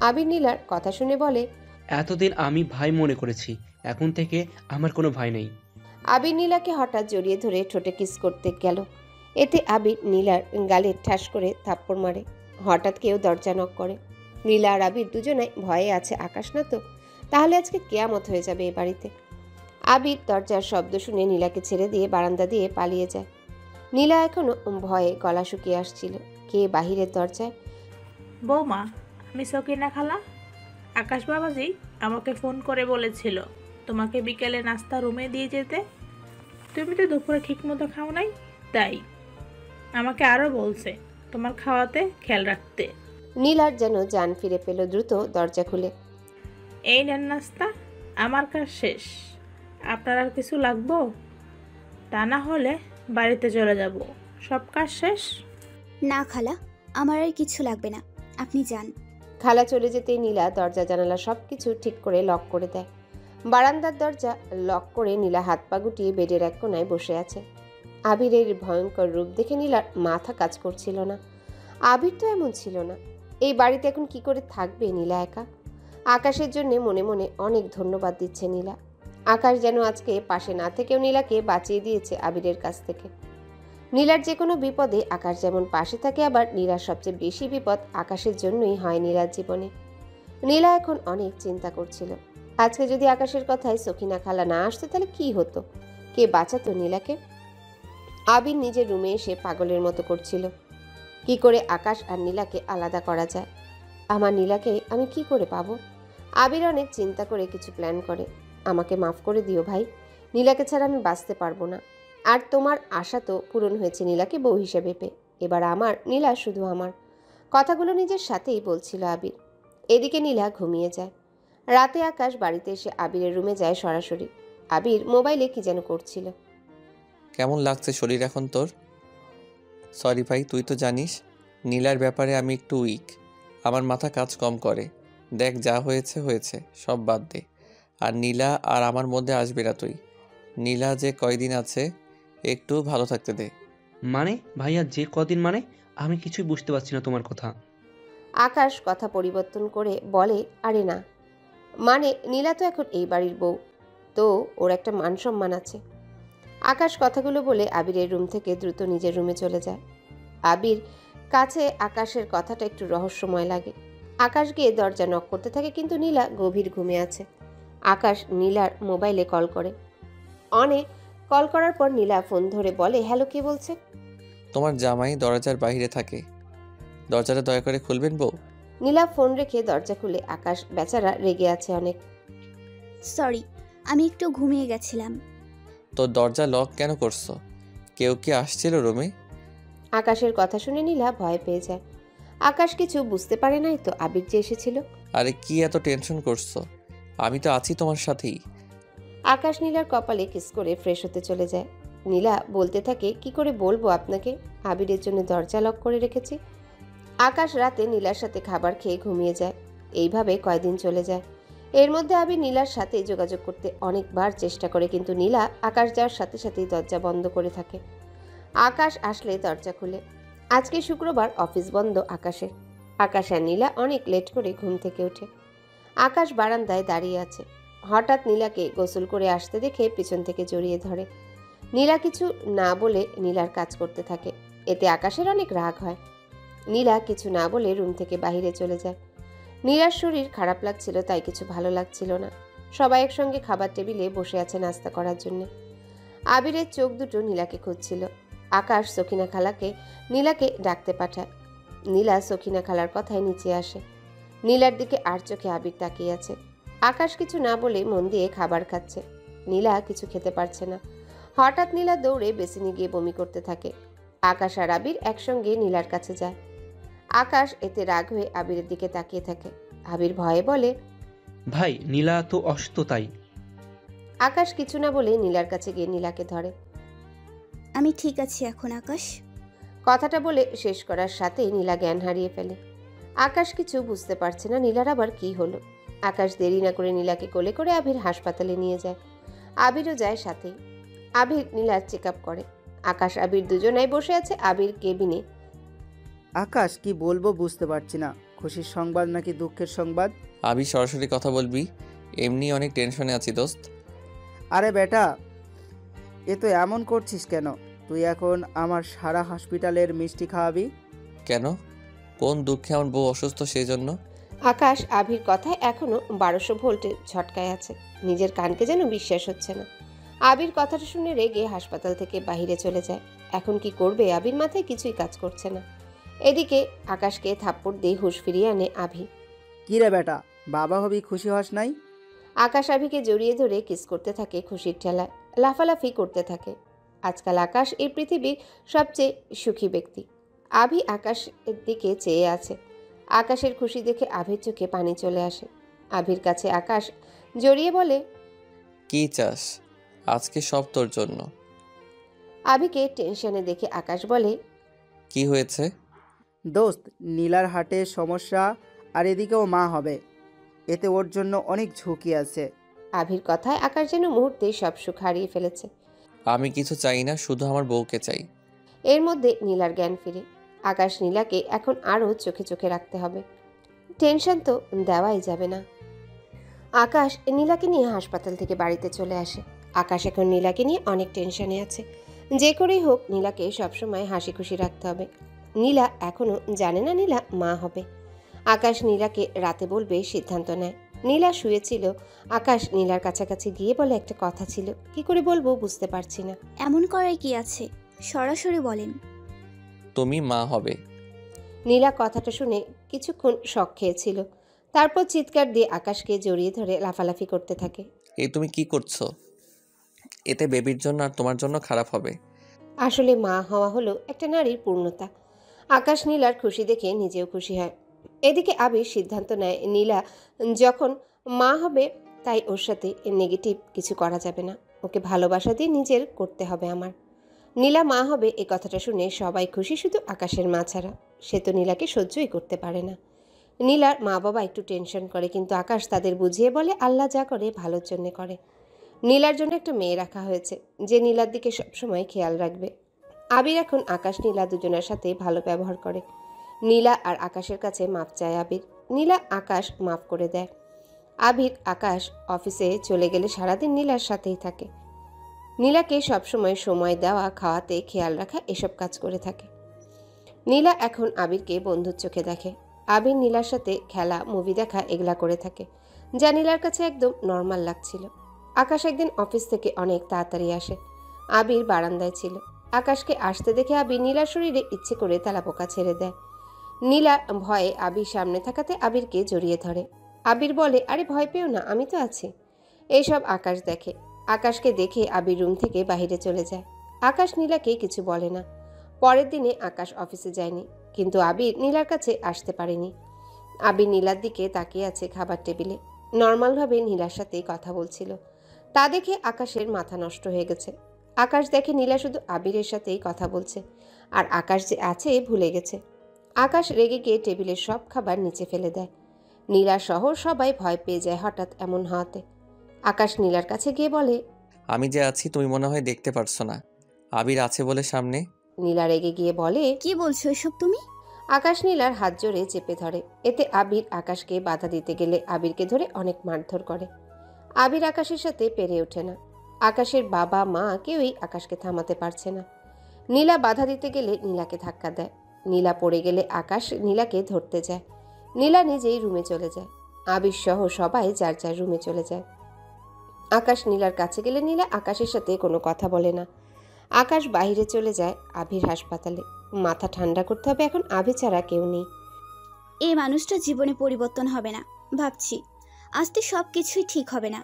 আবির নীলার কথা শুনে বলে, এতদিন আমি ভাই মনে করেছি, এখন থেকে আমার কোনো ভাই নেই। আবির নীলাকে হঠাৎ জড়িয়ে ধরে ঠোঁটে কিস করতে গেল। এতে আবির নীলার গালে ঠাস করে থাপ্পড় মারে। হঠাৎ কেউ দরজা নক করে। নীলা আর আবির দুজনাই ভয়ে আছে। আকাশ না তো, তাহলে আজকে কেয়ামত হয়ে যাবে এ বাড়িতে। আবির দরজার শব্দ শুনে নীলাকে ছেড়ে দিয়ে বারান্দা দিয়ে পালিয়ে যায়। নীলা এখনো ভয়ে গলা শুকিয়ে আসছিল। কে বাহিরের দরজায়? বৌমা, আমি সকিনা খালা। আকাশ বাবাজি আমাকে ফোন করে বলেছিল তোমাকে বিকেলে নাস্তা রুমে দিয়ে যেতে। তুমি তো দুপুরে ঠিক মতো খাও নাই, তাই আমাকে আরও বলছে তোমার খাওয়াতে খেয়াল রাখতে। নীলার যেন জান ফিরে পেল। দ্রুত দরজা খুলে, এই নেন নাস্তা, আমার কাজ শেষ। আপনার আর কিছু লাগবো? তা না হলে বাড়িতে চলে যাব। সব কাজ শেষ? না খালা, আমার আর কিছু লাগবে না, আপনি যান। খালা চলে যেতেই নীলা দরজা জানালা সবকিছু ঠিক করে লক করে দেয়। বারান্দার দরজা লক করে নীলা হাত পা গুটিয়ে বেডের এক কোনায় বসে আছে। আবিরের ভয়ঙ্কর রূপ দেখে নীলার মাথা কাজ করছিল না। আবির তো এমন ছিল না। এই বাড়িতে এখন কি করে থাকবে নীলা একা? আকাশের জন্য মনে মনে অনেক ধন্যবাদ দিচ্ছে নীলা। আকাশ যেন আজকে পাশে না থেকেও নীলাকে বাঁচিয়ে দিয়েছে আবিরের কাছ থেকে। নীলার যে কোনো বিপদে আকাশ যেমন পাশে থাকে, আবার নীলার সবচেয়ে বেশি বিপদ আকাশের জন্যই হয় নীলার জীবনে। নীলা এখন অনেক চিন্তা করছিল, আজকে যদি আকাশের কথায় সখিনা খালা না আসতো তাহলে কি হতো? কে বাঁচাতো নীলাকে? আবির নিজের রুমে এসে পাগলের মতো করছিল। কি করে আকাশ আর নীলাকে আলাদা করা যায়? আমার নীলাকে আমি কি করে পাবো? আবির অনেক চিন্তা করে কিছু প্ল্যান করে। আমাকে মাফ করে দিও ভাই, নীলাকে ছাড়া আমি বাঁচতে পারবো না। আর তোমার আশা তো পূরণ হয়েছে নীলাকে বউ হিসেবে পেয়ে। এবার আমার নীলা শুধু আমার। কথাগুলো নিজের সাথেই বলছিল আবির। এদিকে নীলা ঘুমিয়ে যায়। রাতে আকাশ বাড়িতে এসে আবিরের রুমে যায় সরাসরি। আবির মোবাইলে কি যেন করছিল। কেমন লাগছে শরীর এখন তোর? সরি ভাই, তুই তো জানিস নীলার ব্যাপারে আমি একটু উইক। আমার মাথা কাজ কম করে। দেখ, যা হয়েছে হয়েছে, সব বাদ দে। আর নীলা আর আমার মধ্যে আসবে না তুই। নীলা যে কয়দিন আছে একটু ভালো থাকতে দে। মানে ভাইয়া, যে কদিন মানে? আমি কিছুই বুঝতে পারছি না তোমার কথা। আকাশ কথা পরিবর্তন করে বলে, আরে না, মানে নীলা তো এখন এই বাড়ির বউ, তো ওর একটা মান সম্মান আছে। আকাশ কথাগুলো বলে আবিরের রুম থেকে দ্রুত নিজের রুমে চলে যায়। আবির কাছে আকাশের কথাটা একটু রহস্যময় লাগে। আকাশ গিয়ে দরজা নক করতে থাকে, কিন্তু নীলা গভীর ঘুমে আছে। আকাশ নীলার মোবাইলে কল করে। কল করার পর নীলা ফোন ধরে বলে, হ্যালো, কে বলছে? তোমার জামাই দরজার বাইরে থাকে, দরজাটা দয়া করে খুলবেন বউ? নীলা ফোন রেখে দরজা খুলে। আকাশ বেচারা রেগে আছে অনেক। সরি, আমি একটু ঘুমিয়ে গেছিলাম। তো দরজা লক কেন করছো? কেউ কি আসছিল রুমে? আকাশের কথা শুনে নীলা ভয় পেয়ে যায়। আকাশ কিছু বুঝতে পারে নাই তো আবির যে এসেছিল। আরে কি এত টেনশন করছো? আমি তো আছি তোমার সাথেই। আকাশ নীলার কপালে কিস করে ফ্রেশ হতে চলে যায়। নীলা বলতে থাকে, কি করে বলবো আপনাকে, আবিরের জন্য দরজা লক করে রেখেছি। আকাশ রাতে নীলার সাথে খাবার খেয়ে ঘুমিয়ে যায়। এইভাবে কয়দিন চলে যায়। এর মধ্যে আবির নীলার সাথে যোগাযোগ করতে অনেকবার চেষ্টা করে, কিন্তু নীলা আকাশ যাওয়ার সাথে সাথেই দরজা বন্ধ করে থাকে। আকাশ আসলে দরজা খুলে। আজকে শুক্রবার, অফিস বন্ধ আকাশের। আকাশ আর নীলা অনেক লেট করে ঘুম থেকে ওঠে। আকাশ বারান্দায় দাঁড়িয়ে আছে। হঠাৎ নীলাকে গোসল করে আসতে দেখে পিছন থেকে জড়িয়ে ধরে। নীলা কিছু না বলে নীলার কাজ করতে থাকে। এতে আকাশের অনেক রাগ হয়। নীলা কিছু না বলে রুম থেকে বাইরে চলে যায়। নীলার শরীর খারাপ লাগছিল, তাই কিছু ভালো লাগছিল না। সবাই একসঙ্গে খাবার টেবিলে বসে আছে নাস্তা করার জন্য। আবিরের চোখ দুটো নীলাকে খুঁজছিল। আকাশ সখিনা খালাকে নীলাকে ডাকতে পাঠায়। নীলা সখিনা খালার কথায় নিচে আসে। নীলার দিকে আর চোখে আবির তাকিয়ে আছে। আকাশ কিছু না বলে মন দিয়ে খাবার খাচ্ছে। নীলা কিছু খেতে পারছে না। হঠাৎ নীলা দৌড়ে বেসিনে গিয়ে বমি করতে থাকে। আকাশ আর আবির একসঙ্গে নীলার কাছে যায়। আকাশ এতে রাগ হয়ে আবিরের দিকে তাকিয়ে থাকে। আবির ভয়ে বলে, ভাই নীলা তো অসুস্থ তাই। আকাশ কিছু না বলে নীলার কাছে গিয়ে নীলাকে ধরে। আমি ঠিক আছি এখন আকাশ। কথাটা বলে শেষ করার সাথেই নীলা জ্ঞান হারিয়ে ফেলে। আকাশ কিছু বুঝতে পারছে না নীলার আবার কি হলো। আকাশ দেরি না করে নীলাকে কোলে করে আবির হাসপাতালে নিয়ে যায়। আবিরও যায় সাথেই। আবির নীলার চেক আপ করে। আকাশ আবির দুজনাই বসে আছে আবির কেবিনে। আকাশ, কি বলবো বুঝতে পারছি না। খুশির সংবাদ নাকি দুঃখের সংবাদ? আবি সরাসরি কথা বলবি, এমনি অনেক টেনশনে আছি দোস্ত। আরে বেটা, এ তো এমন করছিস কেন? তুই এখন আমার সারা হসপিটালের মিষ্টি খাওয়াবি? কেন? কোন দুঃখে আমার বউ অসুস্থ সেই জন্য? আকাশ আবির কথায় এখনো 1200 ভোল্টের ঝটকায় আছে। নিজের কানকে যেন বিশ্বাস হচ্ছে না। আবির কথাটা শুনে রেগে হাসপাতাল থেকে বাইরে চলে যায়। এখন কি করবে? আবির মাথায় কিছুই কাজ করছে না। এদিকে আকাশকে থাপ্পড় দিয়ে হুঁশ ফিরিয়ে আনে আভি। কি রে বেটা, বাবা হবি, খুশি হস নাই? আকাশ আভিকে জড়িয়ে ধরে কিস করতে থাকে, খুশির ঠেলায় লাফালাফি করতে থাকে। আজকাল আকাশ এই পৃথিবীর সবচেয়ে সুখী ব্যক্তি। আভি আকাশের দিকে চেয়ে আছে। আকাশের খুশি দেখে আভির চোখে পানি চলে আসে। আভির কাছে আকাশ জড়িয়ে বলে, কি চাস? আজকে সব তোর জন্য। আভিকে টেনশনে দেখে আকাশ বলে, কি হয়েছে? দোস্ত, নীলার হাটে সমস্যা, আর এদিকেও মা হবে। এতে ওর জন্য অনেক ঝুঁকি আছে। আভির কথায় আকাশ যেন মুহূর্তেই সব সুখ হারিয়ে ফেলেছে। আমি কিছু চাই না, শুধু আমার বউকে চাই। এর মধ্যে নীলার জ্ঞান ফিরে। আকাশ নীলাকে এখন আরও চোখে চোখে রাখতে হবে। টেনশন তো দেওয়াই যাবে না। আকাশ নীলাকে নিয়ে হাসপাতাল থেকে বাড়িতে চলে আসে। আকাশ এখন নীলাকে নিয়ে অনেক টেনশনে আছে। যে করেই হোক নীলাকে সবসময় হাসি খুশি রাখতে হবে। নীলা এখনও জানে না নীলা মা হবে। আকাশ নীলাকে রাতে বলবে সিদ্ধান্ত নেয়। নীলা শুয়েছিল। আকাশ নীলার কাছাকাছি গিয়ে বলে, একটা কথা ছিল, কি করে বলবো বুঝতে পারছি না। এমন করার কি আছে? সরাসরি বলেন। তুমি মা হবে। নীলা কথাটা শুনে কিছুক্ষণ শক খেয়েছিল। তারপর চিৎকার দিয়ে আকাশকে জড়িয়ে ধরে লাফালাফি করতে থাকে। এই তুমি কি করছো? এতে বেবির জন্য আর তোমার জন্য খারাপ হবে। আসলে মা হওয়া হলো একটা নারীর পূর্ণতা। আকাশ নীলার খুশি দেখে নিজেও খুশি হয়। এদিকে আবির সিদ্ধান্ত নেয় নীলা যখন মা হবে, তাই ওর সাথে নেগেটিভ কিছু করা যাবে না। ওকে ভালোবাসা দিয়ে নিজের করতে হবে আমার। নীলা মা হবে এই কথাটা শুনে সবাই খুশি, শুধু আকাশের মা ছাড়া। সে তো নীলাকে সহ্যই করতে পারে না। নীলার মা বাবা একটু টেনশন করে, কিন্তু আকাশ তাদের বুঝিয়ে বলে আল্লাহ যা করে ভালোর জন্য করে। নীলার জন্য একটা মেয়ে রাখা হয়েছে, যে নীলার দিকে সবসময় খেয়াল রাখবে। আবির এখন আকাশ নীলা দুজনের সাথে ভালো ব্যবহার করে। নীলা আর আকাশের কাছে মাপ চায় আবির। নীলা আকাশ মাফ করে দেয়। আবির আকাশ অফিসে চলে গেলে সারাদিন নীলার সাথেই থাকে। নীলাকে সবসময় সময় দেওয়া, খাওয়াতে খেয়াল রাখা, এসব কাজ করে থাকে। নীলা এখন আবিরকে বন্ধুর চোখে দেখে। আবির নীলার সাথে খেলা, মুভি দেখা এগুলা করে থাকে, যা নীলার কাছে একদম নর্মাল লাগছিল। আকাশ একদিন অফিস থেকে অনেক তাড়াতাড়ি আসে। আবির বারান্দায় ছিল। আকাশকে আসতে দেখে আবির নীলার শরীরে ইচ্ছে করে তেলাপোকা ছেড়ে দেয়। নীলা ভয়ে আবির সামনে থাকাতে আবিরকে জড়িয়ে ধরে। আবির বলে, আরে ভয় পেও না, আমি তো আছি। এইসব আকাশ দেখে। আকাশকে দেখে আবির রুম থেকে বাইরে চলে যায়। আকাশ নীলাকে কিছু বলে না। পরের দিনে আকাশ অফিসে যায়নি, কিন্তু আবির নীলার কাছে আসতে পারেনি। আবির নীলার দিকে তাকিয়ে আছে খাবার টেবিলে। নর্মালভাবে নীলার সাথেই কথা বলছিল। তা দেখে আকাশের মাথা নষ্ট হয়ে গেছে। আকাশ দেখে নীলা শুধু আবিরের সাথেই কথা বলছে, আর আকাশ যে আছে ভুলে গেছে। আকাশ রেগে গিয়ে টেবিলের সব খাবার নিচে ফেলে দেয়। নীলা সহ সবাই ভয় পেয়ে যায় হঠাৎ এমন হওয়াতে। আকাশ নীলার কাছে গিয়ে বলে, আমি যে আছি তুমি মনে হয় দেখতে পারছো না। আবির আছে বলে সামনে। নীলা রেগে গিয়ে বলে, কি বলছো এসব তুমি? আকাশ নীলার হাত জোরে চেপে ধরে। এতে আবির আকাশকে বাধা দিতে গেলে আবিরকে ধরে অনেক মারধর করে। আবির আকাশের সাথে পেরে ওঠে না। আকাশের বাবা মা কেউই আকাশকে থামাতে পারছে না। নীলা বাধা দিতে গেলে নীলাকে ধাক্কা দেয়। নীলা পড়ে গেলে আকাশ নীলাকে ধরতে যায়। নীলা নিজেই রুমে চলে যায়। আবির সহ সবাই যার যার রুমে চলে যায়। আকাশ নীলার কাছে গেলে নীলা আকাশের সাথে কোনো কথা বলে না। আকাশ বাইরে চলে যায় আবির হাসপাতালে। মাথা ঠান্ডা করতে হবে, এখন আবি ছাড়া কেউ নেই। এই মানুষটা জীবনে পরিবর্তন হবে না ভাবছি। আজকে সব কিছুই ঠিক হবে না।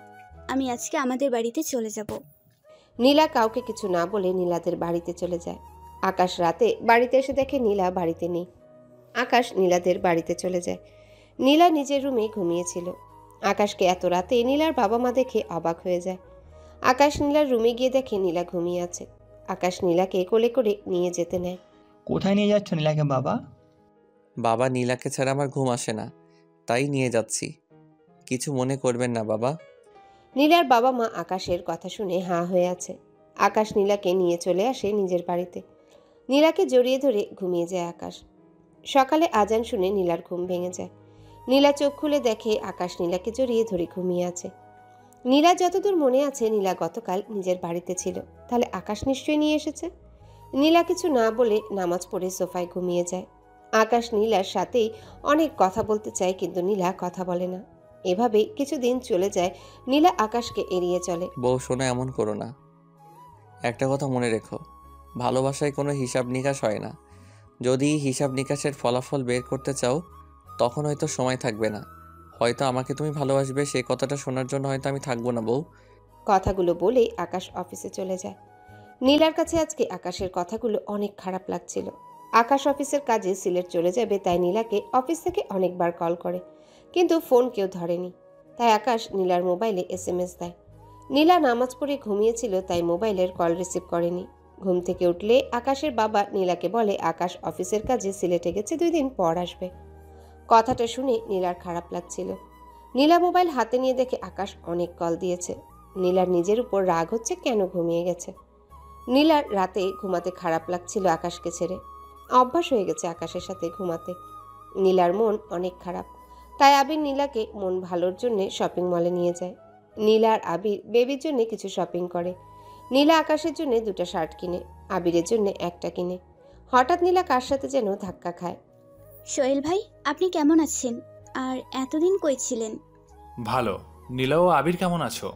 আমি আজকে আমাদের বাড়িতে চলে যাব। নীলা কাউকে কিছু না বলে নীলাদের বাড়িতে চলে যায়। আকাশ রাতে বাড়িতে এসে দেখে নীলা বাড়িতে নেই। আকাশ নীলাদের বাড়িতে চলে যায়। নীলা নিজের রুমে ঘুমিয়েছিল। আকাশকে এত রাতে নীলার বাবা মা দেখে অবাক হয়ে যায়। আকাশ নীলার রুমে গিয়ে দেখে নীলা ঘুমিয়ে আছে। আকাশ নীলাকে কোলে করে নিয়ে যেতে নেয়। কোথায় নিয়ে যাচ্ছ নীলাকে বাবা? বাবা, নীলাকে ছাড়া আমার ঘুম আসে না, তাই নিয়ে যাচ্ছি। কিছু মনে করবেন না বাবা। নীলার বাবা মা আকাশের কথা শুনে হাঁ হয়ে আছে। আকাশ নীলাকে নিয়ে চলে আসে নিজের বাড়িতে। নীলাকে জড়িয়ে ধরে ঘুমিয়ে যায় আকাশ। সকালে আজান শুনে নীলার ঘুম ভেঙে যায়। নীলা চোখ খুলে দেখে আকাশ নীলাকে জড়িয়ে ধরে ঘুমিয়ে আছে। নীলা যতদূর মনে আছে নীলা গতকাল নিজের বাড়িতে ছিল, তাহলে আকাশ নিশ্চয়ই নিয়ে এসেছে। নীলা কিছু না বলে নামাজ পড়ে সোফায় ঘুমিয়ে যায়। আকাশ নীলার সাথেই অনেক কথা বলতে চায়, কিন্তু নীলা কথা বলে না। এভাবেই কিছুদিন চলে যায়। নীলা আকাশকে এড়িয়ে চলে। বউ শোনো, এমন করো না। একটা কথা মনে রেখো, ভালোবাসায় কোনো হিসাব নিকাশ হয় না। যদি হিসাব নিকাশের ফলাফল বের করতে চাও তখন হয়তো সময় থাকবে না। হয়তো আমাকে তুমি ভালোবাসবে, সেই কথাটা শোনার জন্য হয়তো আমি থাকবো না বউ। কথাগুলো বলেই আকাশ অফিসে চলে যায়। নীলার কাছে আজকে আকাশের কথাগুলো অনেক খারাপ লাগছিল। আকাশ অফিসের কাজে সিলেট চলে যাবে, তাই নীলাকে অফিস থেকে অনেকবার কল করে, কিন্তু ফোন কেউ ধরেনি। তাই আকাশ নীলার মোবাইলে SMS দেয়। নীলা নামাজ পড়ে ঘুমিয়েছিল, তাই মোবাইলের কল রিসিভ করেনি। ঘুম থেকে উঠলে আকাশের বাবা নীলাকে বলে আকাশ অফিসের কাজে সিলেটে গেছে, 2 দিন পর আসবে। কথাটা শুনে নীলার খারাপ লাগছিল। নীলা মোবাইল হাতে নিয়ে দেখে আকাশ অনেক কল দিয়েছে। নীলার নিজের উপর রাগ হচ্ছে, কেন ঘুমিয়ে গেছে। নীলার রাতে ঘুমাতে খারাপ লাগছিল আকাশকে ছেড়ে। অভ্যাস হয়ে গেছে আকাশের সাথে ঘুমাতে। নীলার মন অনেক খারাপ, তাই আবির নীলাকে মন ভালোর জন্য শপিং মলে নিয়ে যায়। নীলা আর আবির বেবির জন্য কিছু শপিং করে। নীলা আকাশের জন্য 2টা শার্ট কিনে, আবিরের জন্য একটা কিনে। হঠাৎ নীলা কার সাথে যেন ধাক্কা খায়। সোহেল ভাই, আপনি কেমন আছেন? আর এতদিন কই ছিলেন? ভালো। নীলা ও আবির কেমন আছো?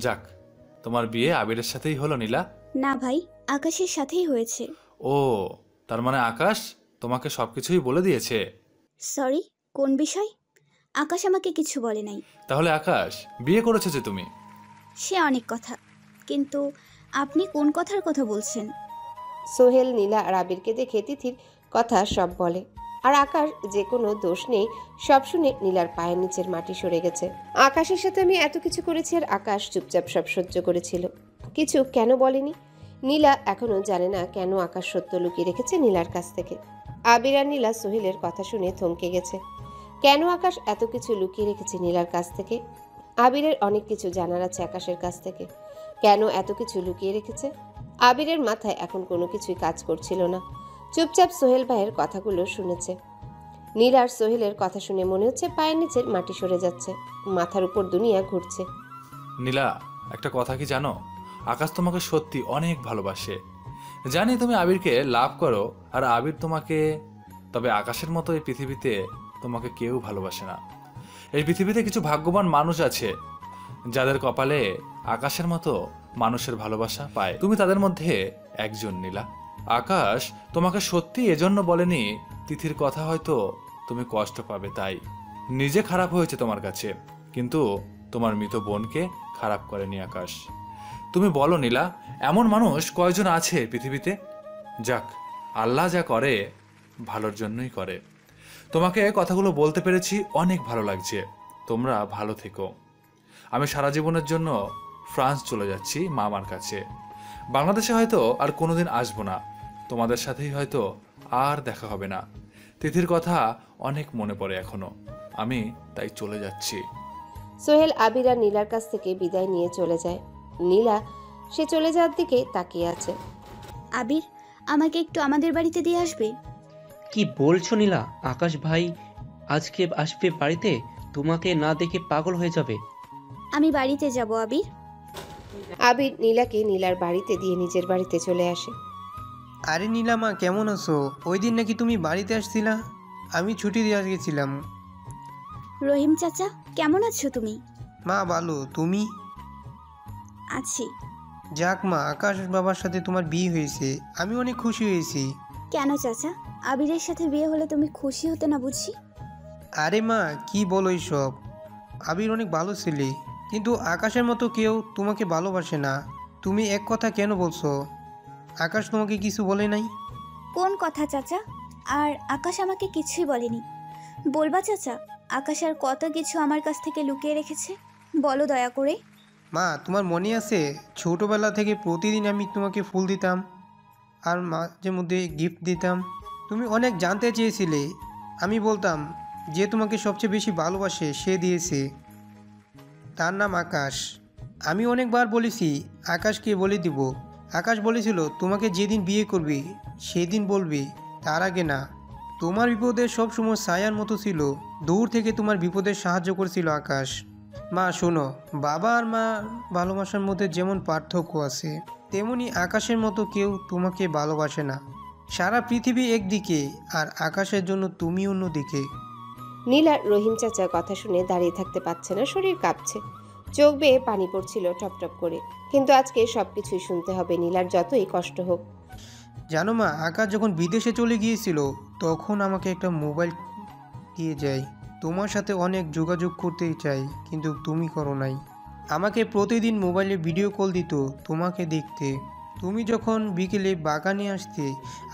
যাক, তোমার বিয়ে আবিরের সাথেই হলো নীলা? না ভাই, আকাশের সাথেই হয়েছে। ও, তার মানে আকাশ তোমাকে সবকিছুই বলে দিয়েছে? সরি, কোন বিষয়? আকাশ আমাকে কিছু বলে নাই। তাহলে আকাশ বিয়ে করেছো যে তুমি? সে অনেক কথা, কিন্তু আপনি কোন কথার কথা বলছেন? সোহেল নীলা আর আবিরকে দেখে তিথির কথা সব বলে। আর আকাশ যে কোনো দোষ নেই, সব শুনে নীলার পায়ের নিচের মাটি সরে গেছে। আকাশের সাথে আমি এত কিছু করেছি আর আকাশ চুপচাপ সব সহ্য করেছিল, কিছু কেন বলেনি। নীলা এখনো জানে না কেন আকাশ সত্য লুকিয়ে রেখেছে নীলার কাছ থেকে। আবির আর নীলা সোহেলের কথা শুনে থমকে গেছে। কেন আকাশ এত কিছু লুকিয়ে রেখেছে নীলার কাছ থেকে? আবিরের অনেক কিছু জানার আছে আকাশের কাছ থেকে। কেন এত কিছু লুকিয়ে রেখেছে? আবিরের মাথায় এখন কোনো কিছুই কাজ করছিল না। চুপচাপ সোহেল ভাইয়ের কথাগুলো শুনেছে। নীলা আর সোহেলের কথা শুনে মনে হচ্ছে পায়ের নিচের মাটি সরে যাচ্ছে, মাথার উপর দুনিয়া ঘুরছে। নীলা, একটা কথা কি জানো? আকাশ তোমাকে সত্যি অনেক ভালোবাসে। জানি তুমি আবিরকে লাভ করো আর আবির তোমাকে, তবে আকাশের মতো এই পৃথিবীতে তোমাকে কেউ ভালোবাসে না। এই পৃথিবীতে কিছু ভাগ্যবান মানুষ আছে যাদের কপালে আকাশের মতো মানুষের ভালোবাসা পায়। তুমি তাদের মধ্যে একজন নীলা। আকাশ তোমাকে সত্যি এজন্য বলেনি তিথির কথা হয়তো তুমি কষ্ট পাবে, তাই নিজে খারাপ হয়েছে তোমার কাছে, কিন্তু তোমার মৃত বোনকে খারাপ করেনি আকাশ। তুমি বলো নীলা, এমন মানুষ কয়জন আছে পৃথিবীতে? যাক, আল্লাহ যা করে ভালোর জন্যই করে। তোমাকে কথাগুলো বলতে পেরেছি, অনেক ভালো লাগছে। তোমরা ভালো থেকো। আমি সারা জীবনের জন্য ফ্রান্স চলে যাচ্ছি মামার কাছে। বাংলাদেশে হয়তো আর কোনোদিন আসবো না, তোমাদের সাথেই হয়তো আর দেখা হবে না। তিথির কথা অনেক মনে পড়ে এখনো। আমি তাই চলে যাচ্ছি। সোহেল আবির আর নীলার কাছ থেকে বিদায় নিয়ে চলে যায়। নীলা সে চলে যাওয়ার দিকে তাকিয়ে আছে। আবির, আমাকে একটু আমাদের বাড়িতে দিয়ে আসবে? কি বলছো নীলা? আকাশ ভাই আজকে আসবে বাড়িতে, তোমাকে না দেখে পাগল হয়ে যাবে। আমি বাড়িতে যাব আবির। আবির নীলাকে নীলার বাড়িতে দিয়ে নিজের বাড়িতে চলে আসে। আরে নীলামা, কেমন আছো? ওই দিন নাকি তুমি বাড়িতে আসছিলা, আমি ছুটি দিয়ে গেছিলাম। রহিম চাচা, কেমন আছো তুমি? মা ভালো, তুমি? আছি। যাক মা, আকাশ বাবার সাথে তোমার বিয়ে হয়েছে, আমি অনেক খুশি হয়েছি। কেন চাচা, আবিরের সাথে বিয়ে হলে তুমি খুশি হতে না বুঝি? আরে মা, কি বলো এইসব? আবির অনেক ভালো ছেলে, কিন্তু আকাশের মতো কেউ তোমাকে ভালোবাসে না। তুমি এক কথা কেন বলছো? আকাশ তোমাকে কিছু বলে নাই? কোন কথা চাচা? আর আকাশ আমাকে কিছুই বলেনি। বলবা চাচা, আকাশ আর কত কিছু আমার কাছ থেকে লুকিয়ে রেখেছে, বলো দয়া করে। মা, তোমার মনে আছে ছোটোবেলা থেকে প্রতিদিন আমি তোমাকে ফুল দিতাম আর মাঝে মধ্যে গিফট দিতাম? তুমি অনেক জানতে চেয়েছিলে। আমি বলতাম যে তোমাকে সবচেয়ে বেশি ভালোবাসে সে দিয়েছে, তার নাম আকাশ। আমি অনেকবার বলেছি আকাশকে বলে দিব। আকাশ বলেছিল তোমাকে যেদিন বিয়ে করবি সেদিন বলবি, তার আগে না। তোমার বিপদে সবসময় ছায়ার মতো ছিল, দূর থেকে তোমার বিপদে সাহায্য করেছিল আকাশ। মা শোনো, বাবা আর মা ভালোবাসার মধ্যে যেমন পার্থক্য আছে, তেমনি আকাশের মতো কেউ তোমাকে ভালোবাসে না। সারা পৃথিবী একদিকে আর আকাশের জন্য তুমি অন্যদিকে। নীলা রহিম চাচার কথা শুনে দাঁড়িয়ে থাকতে পারছে না, শরীর কাঁপছে, চোখ বেয়ে পানি পড়ছিল টপ টপ করে। কিন্তু আজকে সবকিছুই শুনতে হবে, নীলার যতই কষ্ট হোক। জানো মা, আকাশ যখন বিদেশে চলে গিয়েছিল তখন আমাকে একটা মোবাইল দিয়ে যায়। তোমার সাথে অনেক যোগাযোগ করতে চাই, কিন্তু তুমি করো নাই। আমাকে প্রতিদিন মোবাইলে ভিডিও কল দিত তোমাকে দেখতে। তুমি যখন বিকেলে বাগানে আসতে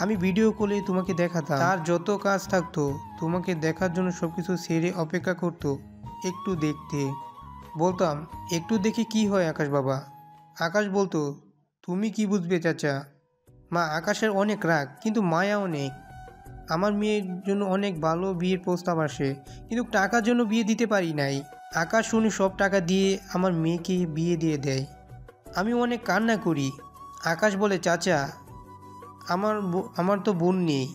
আমি ভিডিও কলে তোমাকে দেখাতাম। তার যত কাজ থাকতো তোমাকে দেখার জন্য সব কিছু ছেড়ে অপেক্ষা করতো একটু দেখতে। বলতাম একটু দেখে কি হয় আকাশ বাবা? আকাশ বলতো তুমি কি বুঝবে চাচা। মা, আকাশের অনেক রাগ কিন্তু মায়া অনেক। আমার মেয়ের জন্য অনেক ভালো বিয়ের প্রস্তাব আসে, কিন্তু টাকার জন্য বিয়ে দিতে পারি নাই। আকাশ শুনে সব টাকা দিয়ে আমার মেয়েকে বিয়ে দিয়ে দেয়। আমি অনেক কান্না করি। আকাশ বলে চাচা, আমার তো বোন নেই,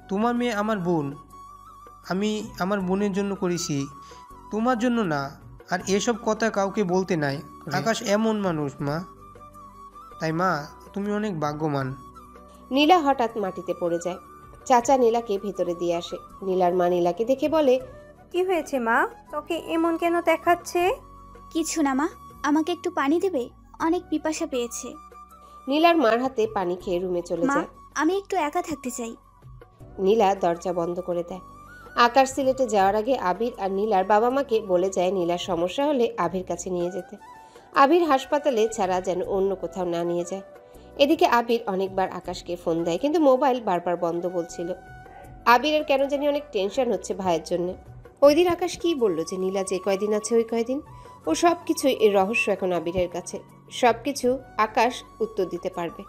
তোমার মেয়ে আমার বোন, আমি আমার বোনের জন্য করেছি, তোমার জন্য না। আর এসব কথা কাউকে বলতে নাই। আকাশ এমন মানুষ মা, তাই মা তুমি অনেক ভাগ্যবান। নীলা হঠাৎ মাটিতে পড়ে যায়। চাচা নীলাকে ভেতরে দিয়ে আসে। নীলার মা নীলাকে দেখে বলে, কি হয়েছে মা, তোকে এমন কেন দেখাচ্ছে? কিছু না মা, আমাকে একটু পানি দেবে? অনেক পিপাসা পেয়েছে। নীলার মার হাতে পানি খেয়ে রুমে চলে মা, যায়। আমি একটু একা থাকতে চাই। নীলা দরজা বন্ধ করে দেয়। আকাশ সিলেটে যাওয়ার আগে আবির আর নীলার বাবা মাকে বলে যায় নীলার সমস্যা হলে আবির কাছে নিয়ে যেতে। আবির হাসপাতালে ছাড়া যেন অন্য কোথাও না নিয়ে যায়। এদিকে আবির অনেকবার আকাশকে ফোন দেয়, কিন্তু মোবাইল বারবার বন্ধ বলছিল। আবিরের কেন জানি অনেক টেনশন হচ্ছে ভাইয়ের জন্য। ওই দিন আকাশ কি বলল যে নীলা যে কয়দিন আছে ওই কয়দিন, ও সব কিছুই এর রহস্য এখন আবিরের কাছে। সব কিছু আকাশ উত্তর দিতে পারবে।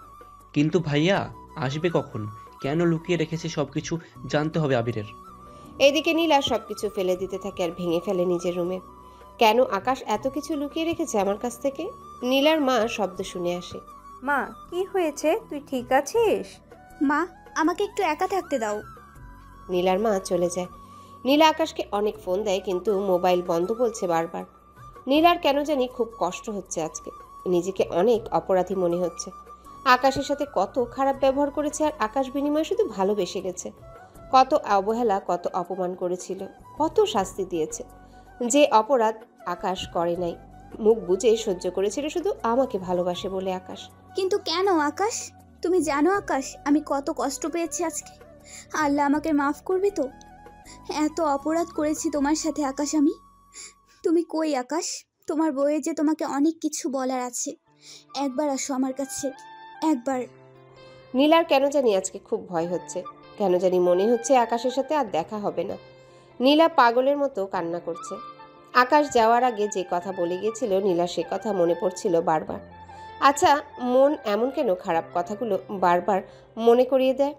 কিন্তু ভাইয়া আসবে কখন? কেন লুকিয়ে রেখেছে সব কিছু জানতে হবে আবিরের। এদিকে নীলা সবকিছু ফেলে দিতে থাকে আর ভেঙে ফেলে নিজের রুমে। কেন আকাশ এত কিছু লুকিয়ে রেখেছে আমার কাছ থেকে? নীলার মা শব্দ শুনে আসে। মা, কি হয়েছে? তুই ঠিক আছিস? মা, আমাকে একটু একা থাকতে দাও। নীলার মা চলে যায়। নীলা আকাশকে অনেক ফোন দেয়, কিন্তু মোবাইল বন্ধ বলছে বারবার। নীলার কেন জানি খুব কষ্ট হচ্ছে আজকে, নিজেকে অনেক অপরাধী মনে হচ্ছে। আকাশের সাথে কত খারাপ ব্যবহার করেছে আর আকাশ বিনিময়ে শুধু ভালোবেসে গেছে। কত অবহেলা, কত অপমান করেছিল, কত শাস্তি দিয়েছে। যে অপরাধ আকাশ করে নাই, মুখ বুজে সহ্য করেছিল শুধু আমাকে ভালোবাসে বলে আকাশ। কিন্তু কেন আকাশ? তুমি জানো আকাশ, আমি কত কষ্ট পেয়েছি আজকে। আল্লাহ আমাকে মাফ করবে তো? এত অপরাধ করেছি তোমার সাথে আকাশ আমি। তুমি কই আকাশ? তোমার বউয়ে যে তোমাকে অনেক কিছু বলার আছে, একবার আসো আমার কাছে, একবার। নীলার কেন জানি আজকে খুব ভয় হচ্ছে। কেন জানি মনে হচ্ছে আকাশের সাথে আর দেখা হবে না। নীলা পাগলের মতো কান্না করছে। আকাশ যাওয়ার আগে যে কথা বলে গিয়েছিল নীলা সে কথা মনে পড়ছিল বারবার। আচ্ছা, মন এমন কেন খারাপ কথাগুলো বারবার মনে করিয়ে দেয়?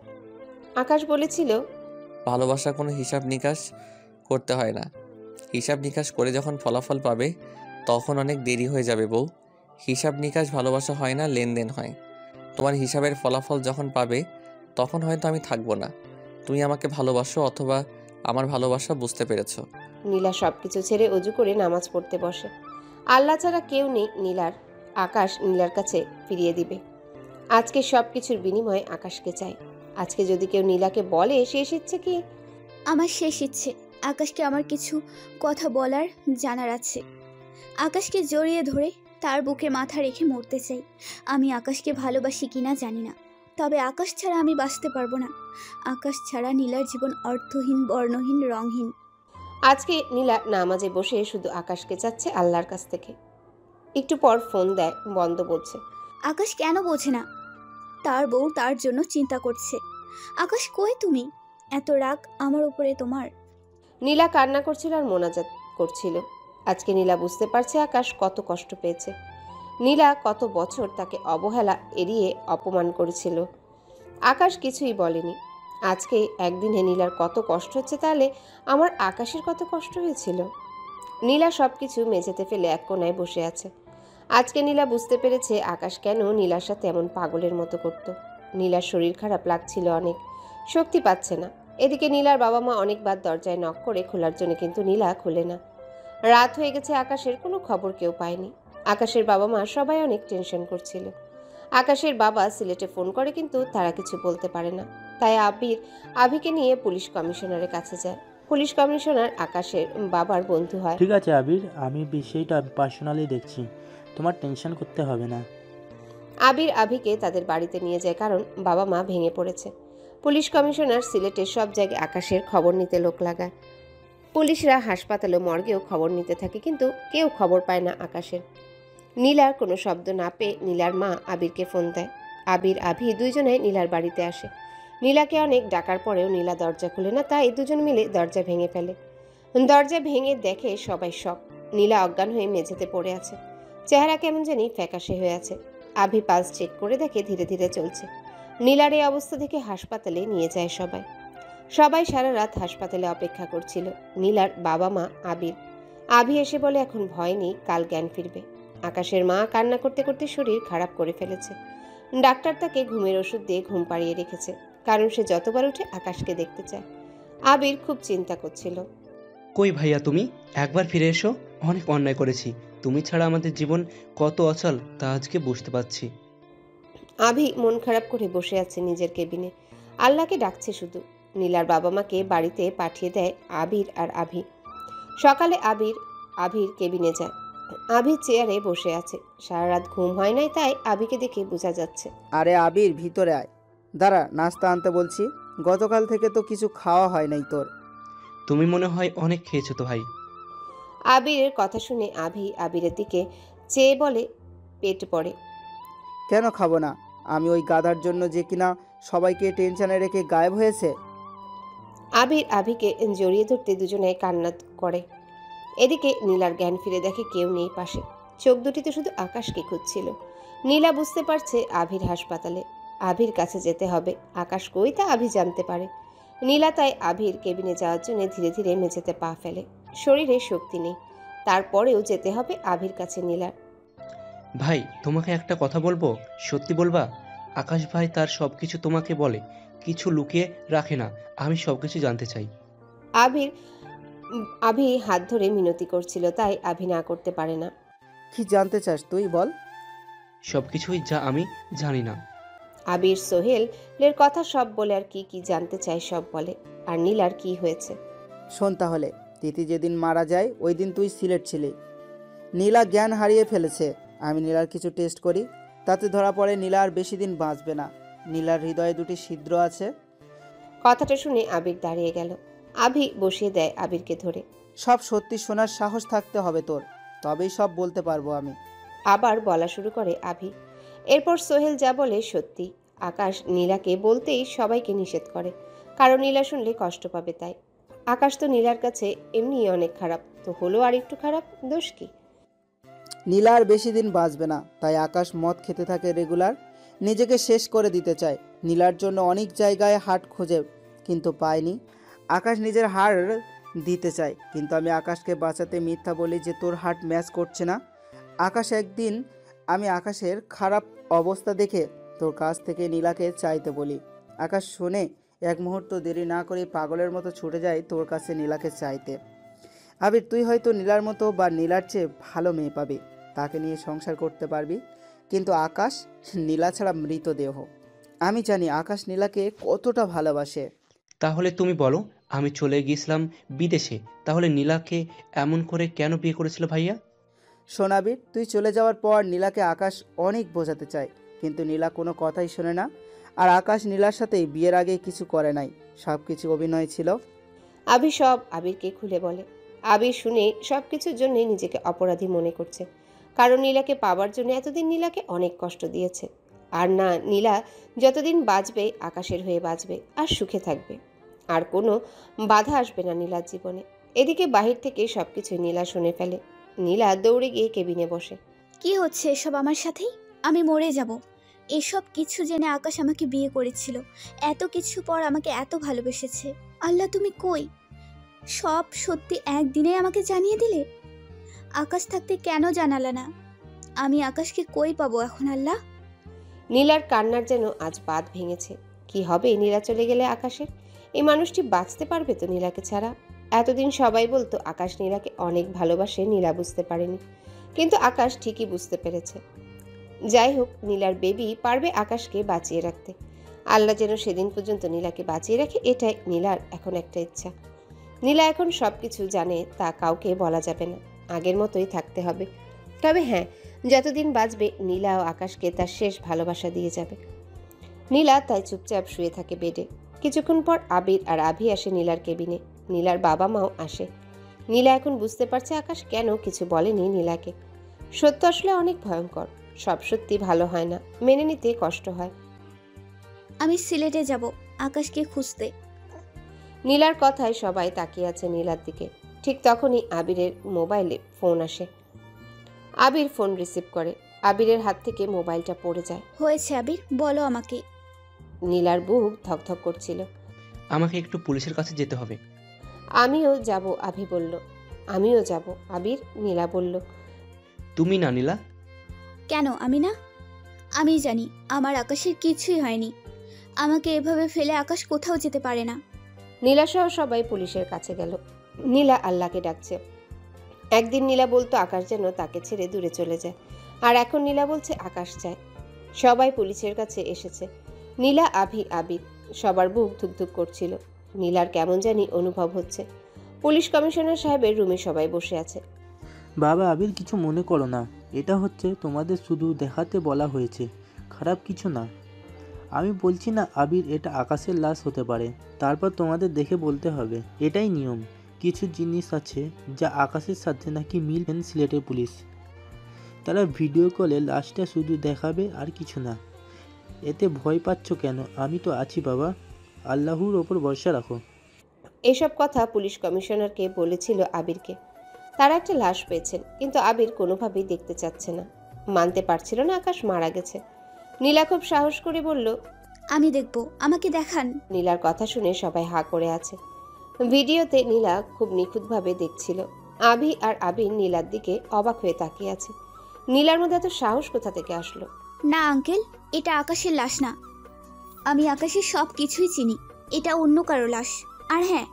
আকাশ বলেছিল ভালোবাসা কোনো হিসাব নিকাশ করতে হয় না। হিসাব নিকাশ করে যখন ফলাফল পাবে তখন অনেক দেরি হয়ে যাবে বউ। হিসাব নিকাশ ভালোবাসা হয় না, লেনদেন হয়। তোমার হিসাবের ফলাফল যখন পাবে তখন হয়তো আমি থাকবো না। তুমি আমাকে ভালোবাসো অথবা আমার ভালোবাসা বুঝতে পেরেছো। নীলা সবকিছু ছেড়ে অজু করে নামাজ পড়তে বসে। আল্লাহ ছাড়া কেউ নেই নীলার। আকাশ নীলার কাছে ফিরিয়ে দিবে। আজকে সব কিছুর বিনিময়ে আকাশকে চাই। আজকে যদি কেউ নীলাকে বলে শেষ ইচ্ছে কি, আমার শেষ ইচ্ছে আকাশকে আমার কিছু কথা বলার জানার আছে। আকাশকে জড়িয়ে ধরে তার বুকে মাথা রেখে মরতে চাই। আমি আকাশকে ভালোবাসি কিনা জানি না, তবে আকাশ ছাড়া আমি বাঁচতে পারবো না। আকাশ ছাড়া নীলার জীবন অর্থহীন, বর্ণহীন, রংহীন। আজকে নীলা নামাজে বসে শুধু আকাশকে চাচ্ছে আল্লাহর কাছ থেকে। একটু পর ফোন দেয়, বন্ধ বলছে। আকাশ কেন বোঝে না? তার বউ তার জন্য চিন্তা করছে। আকাশ কই তুমি? এত রাগ আমার উপরে তোমার? নীলা কান্না করছিল আর মোনাজাত করছিল। আজকে নীলা বুঝতে পারছে আকাশ কত কষ্ট পেয়েছে। নীলা কত বছর তাকে অবহেলা এড়িয়ে অপমান করেছিল। আকাশ কিছুই বলেনি। আজকে একদিনে নীলার কত কষ্ট হচ্ছে, তাহলে আমার আকাশের কত কষ্ট হয়েছিল। নীলা সব কিছু মেঝেতে ফেলে এক কোনায় বসে আছে। আজকে নীলা বুঝতে পেরেছে আকাশ কেন নীলার সাথে এমন পাগলের মতো করত। নীলার শরীর খারাপ লাগছিল অনেক, শক্তি পাচ্ছে না। এদিকে নীলার বাবা মা অনেকবার দরজায় নক করে খোলার জন্য, কিন্তু নীলা খুলে না। রাত হয়ে গেছে, আকাশের কোনো খবর কেউ পায়নি। আকাশের বাবা মা সবাই অনেক টেনশন করছিল। আকাশের বাবা সিলেটে ফোন করে, কিন্তু তারা কিছু বলতে পারে না। তাই আবিকে নিয়ে পুলিশ কমিশনারের কাছে যায়। পুলিশ কমিশনার আকাশের বাবার বন্ধু হয়। ঠিক আছে আবির, আমি বিষয়টা পার্সোনালি দেখছি, তোমার টেনশন করতে হবে না। আবিকে তাদের বাড়িতে নিয়ে যায়, কারণ বাবা মা ভেঙে পড়েছে। পুলিশ কমিশনার সিলেটের সব জায়গায় আকাশের খবর নিতে লোক লাগায়। পুলিশরা হাসপাতালে মর্গেও খবর নিতে থাকে, কিন্তু কেউ খবর পায় না আকাশের। নীলার কোনো শব্দ না পেয়ে নীলার মা আবিরকে ফোন দেয়। আভি দুইজনে নীলার বাড়িতে আসে। নীলাকে অনেক ডাকার পরেও নীলা দরজা খুলে না, তাই দুজন মিলে দরজা ভেঙে ফেলে। দরজা ভেঙে দেখে সবাই শক। নীলা অজ্ঞান হয়ে মেঝেতে পড়ে আছে, চেহারা কেমন জানি ফ্যাকাশে হয়ে আছে। আভি পালস চেক করে দেখে ধীরে ধীরে চলছে। নীলার এই অবস্থা দেখে হাসপাতালে নিয়ে যায় সবাই সারা রাত হাসপাতালে অপেক্ষা করছিল। নীলার বাবা মা আভি এসে বলে এখন ভয় নেই, কাল জ্ঞান ফিরবে। আকাশের মা কান্না করতে করতে শরীর খারাপ করে ফেলেছে। ডাক্তার তাকে ঘুমের ওষুধ দিয়ে ঘুম পাড়িয়ে রেখেছে, কারণ সে যতবার উঠে আকাশকে দেখতে চায়। আবির খুব চিন্তা করছিল। কই ভাইয়া তুমি একবার ফিরে এসো, অনেক অন্যায় করেছি। তুমি ছাড়া আমাদের জীবন কত অচল তা আজকে বুঝতে পারছি। আভি মন খারাপ করে বসে আছে নিজের কেবিনে, আল্লাহকে ডাকছে শুধু। নীলার বাবা মাকে বাড়িতে পাঠিয়ে দেয় আবির আর আভি। সকালে আবির কেবিনে যায়। আভি চেয়ারে বসে আছে, সারা রাত ঘুম হয় নাই, তাই আভিকে দেখে বোঝা যাচ্ছে। আরে আবির, ভিতরে আয়। দাঁড়া, নাস্তা আনতে বলছি। গতকাল থেকে তো কিছু খাওয়া হয় নাই তোর। তুমি মনে হয় অনেক খেয়েছো তো ভাই। আবিরের কথা শুনে আবিরের দিকে চেয়ে বলে, পেট পড়ে। কেন খাবো না? আমি ওই গাধার জন্য যে কিনা সবাইকে টেনশনে রেখে গায়েব হয়েছে। আভিকে জড়িয়ে ধরতে দুজনে কান্না করে। এদিকে নীলার জ্ঞান ফিরে দেখে কেউ নেই পাশে। চোখ দুটিতে শুধু আকাশকে খুঁজছিল। নীলা বুঝতে পারছে আভির হাসপাতালে, আভির কাছে যেতে হবে। আকাশ কই তা আভি জানতে পারে। নীলা তাই আভির কেবিনে যাওয়ার জন্য ধীরে ধীরে মেঝেতে পা ফেলে। শরীরে শক্তি নেই, তারপরেও যেতে হবে আভির কাছে নীলার। ভাই তোমাকে একটা কথা বলবো, সত্যি বলবা? আকাশ ভাই তার সবকিছু তোমাকে বলে, কিছু লুকিয়ে রাখে না। আমি সবকিছু জানতে চাই। আভি হাত ধরে মিনতি করছিল, তাই আভি না করতে পারে না। কি জানতে চাস তুই, বল। সবকিছুই যা আমি জানি না। আবির সোহেলের কথা সব বলে, আর কি কি জানতে চায় সব বলে। আর নীলার কি হয়েছে শোন তাহলে। তিথি যেদিন মারা যায় ওই দিন তুই সিলেট ছিলি। নীলা জ্ঞান হারিয়ে ফেলেছে। আমি নীলার কিছু টেস্ট করি, তাতে ধরা পড়ে নীলা আর বেশি দিন বাঁচবে না। নীলার হৃদয়ে দুটি ছিদ্র আছে। কথাটা শুনে আবির দাঁড়িয়ে গেল। আভি বসিয়ে দেয় আবিরকে ধরে। সব সত্যি শোনার সাহস থাকতে হবে তোর, তবেই সব বলতে পারবো আমি। আবার বলা শুরু করে আভি। এরপর সোহেল যা বলে সত্যি। আকাশ নীলাকে বলতেই সবাইকে নিষেধ করে, কারণ নীলা শুনলে কষ্ট পাবে তাই। আকাশ তো নীলার কাছে এমনি অনেক খারাপ, তো হলো আর একটু খারাপ, দোষ কি? নীলা আর বেশি দিন বাঁচবে না, তাই আকাশ মদ খেতে থাকে রেগুলার। নিজেকে শেষ করে দিতে চায়। নীলার জন্য অনেক জায়গায় হাট খোঁজে, কিন্তু পায়নি। আকাশ নিজের হাড় দিতে চাই, কিন্তু আমি আকাশকে বাঁচাতে মিথ্যা বলি যে তোর হার্ট ম্যাচ করছে না। একদিন আমি আকাশের খারাপ অবস্থা দেখে তোর কাছ থেকে নীলাকে চাইতে বলি। আকাশ শুনে এক মুহূর্ত দেরি না করে পাগলের মতো ছুটে যায় তোর কাছে নীলাকে চাইতে। আবির, তুই হয়তো নীলার মতো বা নীলার চেয়ে ভালো মেয়ে পাবি, তাকে নিয়ে সংসার করতে পারবি, কিন্তু আকাশ নীলা ছাড়া মৃতদেহ। আমি জানি আকাশ নীলাকে কতটা ভালোবাসে। তাহলে তুমি বলো, আমি চলে গিয়েছিলাম বিদেশে, তাহলে নীলাকে এমন করে কেন বিয়ে করেছিল ভাইয়া? শোন আবির, তুই চলে যাওয়ার পর নীলাকে আকাশ অনেক বোঝাতে চায়, কিন্তু নীলা কোনো কথাই শোনে না। আর আকাশ নীলার সাথে বিয়ের আগে কিছু করে নাই, সব কিছু অভিনয় ছিল। আবির সব আবিরকে খুলে বলে। আবির শুনে সব কিছুর জন্যে নিজেকে অপরাধী মনে করছে, কারণ নীলাকে পাবার জন্য এতদিন নীলাকে অনেক কষ্ট দিয়েছে। আর না, নীলা যতদিন বাঁচবে আকাশের হয়ে বাঁচবে আর সুখে থাকবে, আর কোনো বাধা আসবে না নীলার জীবনে। এদিকে বাহির থেকে সব কিছুই নীলা শুনে ফেলে। নীলা দৌড়ে গিয়ে কেবিনে বসে। কি হচ্ছে এসব আমার সাথেই? আমি মরে যাব। এসব কিছু জেনে আকাশ আমাকে বিয়ে করেছিল, এত কিছু পর আমাকে এত ভালোবেসেছে। আল্লাহ, তুমি কই? সব সত্যি একদিনে আমাকে জানিয়ে দিলে। আকাশ থাকতে কেন জানালে না? আমি আকাশকে কই পাবো এখন আল্লাহ? নীলার কান্নার যেন আজ বাঁধ ভেঙেছে। কি হবে নীলা চলে গেলে আকাশের? এই মানুষটি বাঁচতে পারবে তো নীলাকে ছাড়া? এতদিন সবাই বলতো আকাশ নীলাকে অনেক ভালোবাসে, নীলা বুঝতে পারেনি, কিন্তু আকাশ ঠিকই বুঝতে পেরেছে। যাই হোক, নীলার বেবি পারবে আকাশকে বাঁচিয়ে রাখতে। আল্লাহ যেন সেদিন পর্যন্ত নীলাকে বাঁচিয়ে রাখে, এটাই নীলার এখন একটা ইচ্ছা। নীলা এখন সব কিছু জানে, তা কাউকে বলা যাবে না, আগের মতোই থাকতে হবে। তবে হ্যাঁ, যতদিন বাঁচবে নীলা ও আকাশকে তার শেষ ভালোবাসা দিয়ে যাবে। নীলা তাই চুপচাপ শুয়ে থাকে বেডে। কিছুক্ষণ পর আবির আর আভি আসে নীলার কেবিনে। নীলার বাবা মাও আসে। নীলা এখন বুঝতে পারছে আকাশ কেন কিছু বলেনি নীলাকে। সত্য আসলে অনেক ভয়ঙ্কর, সব সত্যি ভালো হয় না, মেনে নিতে কষ্ট হয়। আমি সিলেটে যাব আকাশকে খুঁজতে। নীলার কথায় সবাই তাকিয়ে আছে নীলার দিকে। ঠিক তখনই আবিরের মোবাইলে ফোন আসে। আবির ফোন রিসিভ করে। আবিরের হাত থেকে মোবাইলটা পড়ে যায়। হয়েছে আবির, বলো আমাকে। নীলার বুক ধকধক করছিল। আমাকে একটু পুলিশের কাছে যেতে হবে। আমিও যাব, আভি বলল। আমিও যাব, আবির, নীলা বলল। তুমি না নীলা? কেন আমি না? আমি জানি আমার আকাশের কিছুই হয়নি। আমাকে এভাবে ফেলে আকাশ কোথাও যেতে পারে না। নীলা সহ সবাই পুলিশের কাছে গেল। নীলা আল্লাহকে ডাকছে। একদিন নীলা বলতো আকাশ যেন তাকে ছেড়ে দূরে চলে যায়, আর এখন নীলা বলছে আকাশ চায়। সবাই পুলিশের কাছে এসেছে। নীলা, আভি, আবির, সবার বুক ধুকধুক করছিল। নীলার কেমন জানি অনুভব হচ্ছে। পুলিশ কমিশনার সাহেবের রুমে সবাই বসে আছে। বাবা আবির, কিছু মনে করো না, এটা হচ্ছে তোমাদের শুধু দেখাতে বলা হয়েছে, খারাপ কিছু না। আমি বলছি না আবির এটা আকাশের লাশ হতে পারে, তারপর তোমাদের দেখে বলতে হবে, এটাই নিয়ম। কিছু জিনিস আছে যা আকাশের সাথে নাকি মিল সিলেটের পুলিশ। তারা ভিডিও কলে লাশটা শুধু দেখাবে আর কিছু না। এতে ভয় পাচ্ছ কেন? আমি তো আছি বাবা, আল্লাহর ওপর ভরসা রাখো। এসব কথা পুলিশ কমিশনারকে বলেছিল আবিরকে। তারা একটা লাশ পেয়েছেন, কিন্তু আবির কোনোভাবেই দেখতে চাচ্ছে না, মানতে পারছিল না আকাশ মারা গেছে। নীলা খুব সাহস করে বলল, আমি দেখব, আমাকে দেখান। নীলার কথা শুনে সবাই হা করে আছে। ভিডিওতে নীলা খুব নিখুঁতভাবে দেখছিল। আভি আর আবির নীলার দিকে অবাক হয়ে তাকিয়ে আছে। নীলার মধ্যে এত সাহস কোথা থেকে আসলো? না আঙ্কেল, এটা আকাশের লাশ না। আমি আকাশের সব কিছুই চিনি, এটা অন্য কারো লাশ। আর হ্যাঁ,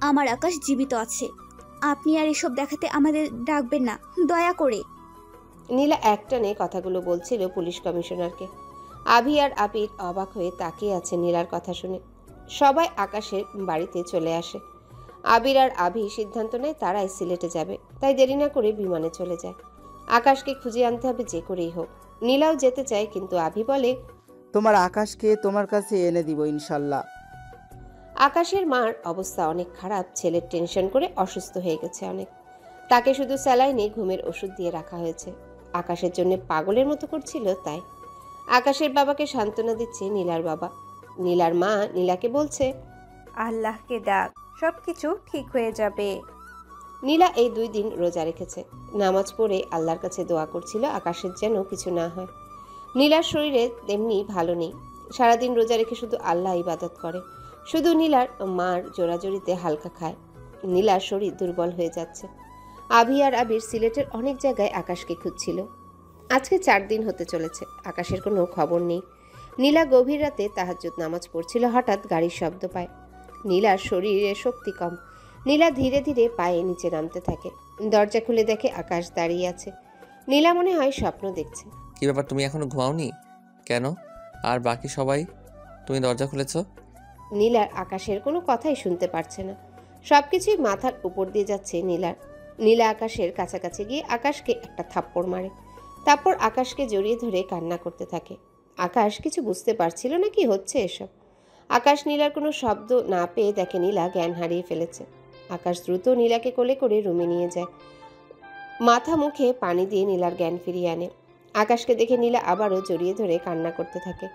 আমার আকাশ জীবিত আছে। আপনি আর এসব দেখাতে আমাদের ডাকবেন না, দয়া করে। নীলা একটানে কথাগুলো বলছিল পুলিশ কমিশনারকে। আভি আর আবির অবাক হয়ে তাকিয়ে আছে নীলার কথা শুনে। সবাই আকাশের বাড়িতে চলে আসে। আবির আর আভি সিদ্ধান্ত নেয় তারাই সিলেটে যাবে, তাই দেরি না করে বিমানে চলে যায়। আকাশকে খুঁজে আনতে হবে যে করেই হোক। নীলাও যেতে চায়, কিন্তু আভি বলে, তোমার আকাশকে তোমার কাছে এনে দিব ইনশাল্লাহ। আকাশের মার অবস্থা অনেক খারাপ, ছেলের টেনশন করে অসুস্থ হয়ে গেছে অনেক। তাকে শুধু স্যালাইনে ঘুমের ওষুধ দিয়ে রাখা হয়েছে। আকাশের জন্য পাগলের মতো করছিল তাই। আকাশের বাবাকে সান্ত্বনা দিচ্ছে নীলার বাবা। নীলার মা নীলাকে বলছে, আল্লাহকে ডাক, সব কিছু ঠিক হয়ে যাবে। নীলা এই 2 দিন রোজা রেখেছে। নামাজ পড়ে আল্লাহর কাছে দোয়া করছিল আকাশের যেন কিছু না হয়। নীলার শরীরে তেমনি ভালো নেই, সারাদিন রোজা রেখে শুধু আল্লাহ ইবাদত করে। শুধু নীলার মার জোরাজোরিতে হালকা খায়। নীলার শরীর দুর্বল হয়ে যাচ্ছে। আভি আর আবির সিলেটের অনেক জায়গায় আকাশকে খুঁজছিল। আজকে 4 দিন হতে চলেছে, আকাশের কোনো খবর নেই। নীলা গভীর রাতে তাহাজ্জুদ নামাজ পড়ছিল, হঠাৎ গাড়ির শব্দ পায়। নীলার শরীরে শক্তি কম। নীলা ধীরে ধীরে পায়ে নিচে নামতে থাকে। দরজা খুলে দেখে আকাশ দাঁড়িয়ে আছে। নীলা মনে হয় স্বপ্ন দেখছে। কি ব্যাপার, তুমি এখনো ঘুমাওনি কেন? আর বাকি সবাই, তুমি দরজা খুলেছো? নীলার আকাশের কোনো কথাই শুনতে পারছে না। সবকিছুই মাথার উপর দিয়ে যাচ্ছে নীলার। নীলা আকাশের কাছাকাছি গিয়ে আকাশকে একটা থাপ্পড় মারে। তারপর আকাশকে জড়িয়ে ধরে কান্না করতে থাকে। আকাশ কিছু বুঝতে পারছিল না কি হচ্ছে এসব। আকাশ নীলার কোনো শব্দ না পেয়ে দেখে নীলা জ্ঞান হারিয়ে ফেলেছে। আকাশ দ্রুত নীলাকে কোলে করে রুমে নিয়ে যায়। মাথা মুখে পানি দিয়ে নীলার জ্ঞান ফিরিয়ে আনে। আকাশকে দেখে নীলা আবারও জড়িয়ে ধরে কান্না করতে থাকে।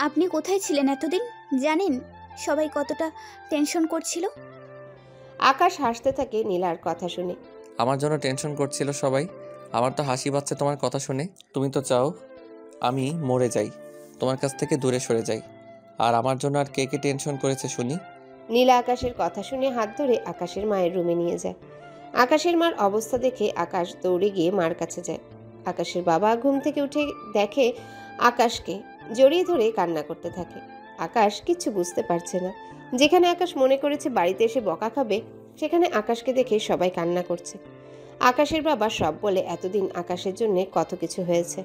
আপনি কোথায় ছিলেন এতদিন? জানেন সবাই কতটা টেনশন করছিল? আকাশ হাসতে থাকে নীলার কথা শুনে। আমার জন্য টেনশন করছিল সবাই? আমার তো হাসি পাচ্ছে তোমার কথা শুনে। তুমি তো চাও আমি মরে যাই, তোমার কাছ থেকে দূরে সরে যাই। আর আমার জন্য আর কে কে টেনশন করেছে শুনি? নীলা আকাশের কথা শুনে হাত ধরে আকাশের মায়ের রুমে নিয়ে যায়। আকাশের মার অবস্থা দেখে আকাশ দৌড়ে গিয়ে মার কাছে যায়। আকাশের বাবা ঘুম থেকে উঠে দেখে আকাশকে জড়িয়ে ধরে কান্না করতে থাকে। আকাশ কিচ্ছু বুঝতে পারছে না। যেখানে আকাশ মনে করেছে বাড়িতে এসে বকা খাবে, সেখানে আকাশকে দেখে সবাই কান্না করছে। আকাশের বাবা সব বলে এতদিন আকাশের জন্য কত কিছু হয়েছে।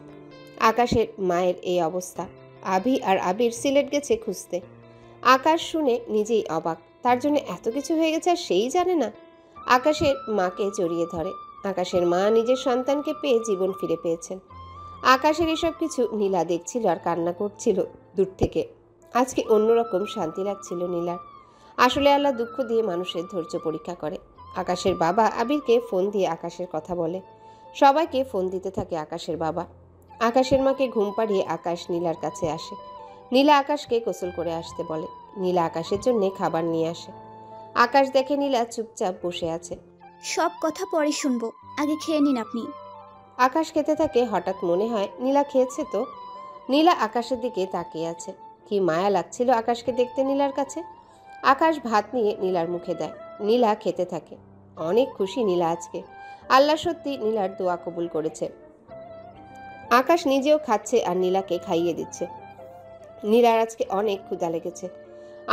আকাশের মায়ের এই অবস্থা। আভি আর আবির সিলেট গেছে খুঁজতে। আকাশ শুনে নিজেই অবাক, তার জন্য এত কিছু হয়ে গেছে আর সেই জানে না। আকাশের মাকে জড়িয়ে ধরে। আকাশের মা নিজের সন্তানকে পেয়ে জীবন ফিরে পেয়েছেন। আকাশের এসব কিছু নীলা দেখছিল আর কান্না করছিল দূর থেকে। আজকে অন্যরকম শান্তি লাগছিল নীলার। আসলে আল্লাহ দুঃখ দিয়ে মানুষের ধৈর্য পরীক্ষা করে। আকাশের বাবা আবিরকে ফোন দিয়ে আকাশের কথা বলে। সবাইকে ফোন দিতে থাকে আকাশের বাবা। আকাশের মাকে ঘুম পাড়িয়ে আকাশ নীলার কাছে আসে। নীলা আকাশকে গোসল করে আসতে বলে। নীলা আকাশের জন্য খাবার নিয়ে আসে। আকাশ দেখে নীলা চুপচাপ বসে আছে। সব কথা পরে শুনবো, আগে খেয়ে নিন আপনি। আকাশ খেতে থাকে। হঠাৎ মনে হয় নীলা খেয়েছে তো। নীলা আকাশের দিকে তাকিয়ে আছে। কি মায়া লাগছিল আকাশকে দেখতে নীলার কাছে। আকাশ ভাত নিয়ে নীলার মুখে দেয়। নীলা খেতে থাকে। অনেক খুশি নীলা আজকে। আল্লাহ সত্যি নীলার দোয়া কবুল করেছে। আকাশ নিজেও খাচ্ছে আর নীলাকে খাইয়ে দিচ্ছে। নীলার আজকে অনেক ক্ষুধা লেগেছে,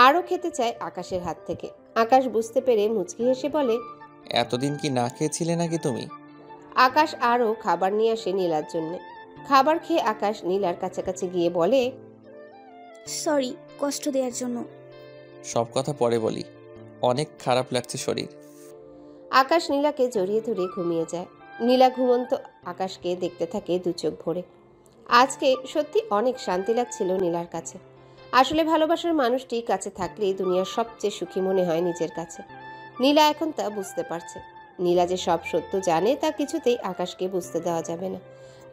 আরও খেতে চায় আকাশের হাত থেকে। আকাশ বুঝতে পেরে মুচকি হেসে বলে, এতদিন কি না খেয়েছিলে নাকি তুমি? আকাশ আরও খাবার নিয়ে আসে নীলার জন্য। খাবার খেয়ে আকাশ নীলার কাছাকাছি গিয়ে বলে, সরি কষ্ট দেওয়ার জন্য। সব কথা পরে বলি, অনেক খারাপ লাগছে শরীর। আকাশ নীলাকে জড়িয়ে ধরে ঘুমিয়ে যায়। নীলা ঘুমন্ত আকাশকে দেখতে থাকে দু চোখ ভরে। আজকে সত্যি অনেক শান্তি লাগছিল নীলার কাছে। আসলে ভালোবাসার মানুষটি কাছে থাকলেই দুনিয়ার সবচেয়ে সুখী মনে হয় নিজের কাছে। নীলা এখন তা বুঝতে পারছে। নীলা যে সব সত্য জানে তা কিছুতেই আকাশকে বুঝতে দেওয়া যাবে না।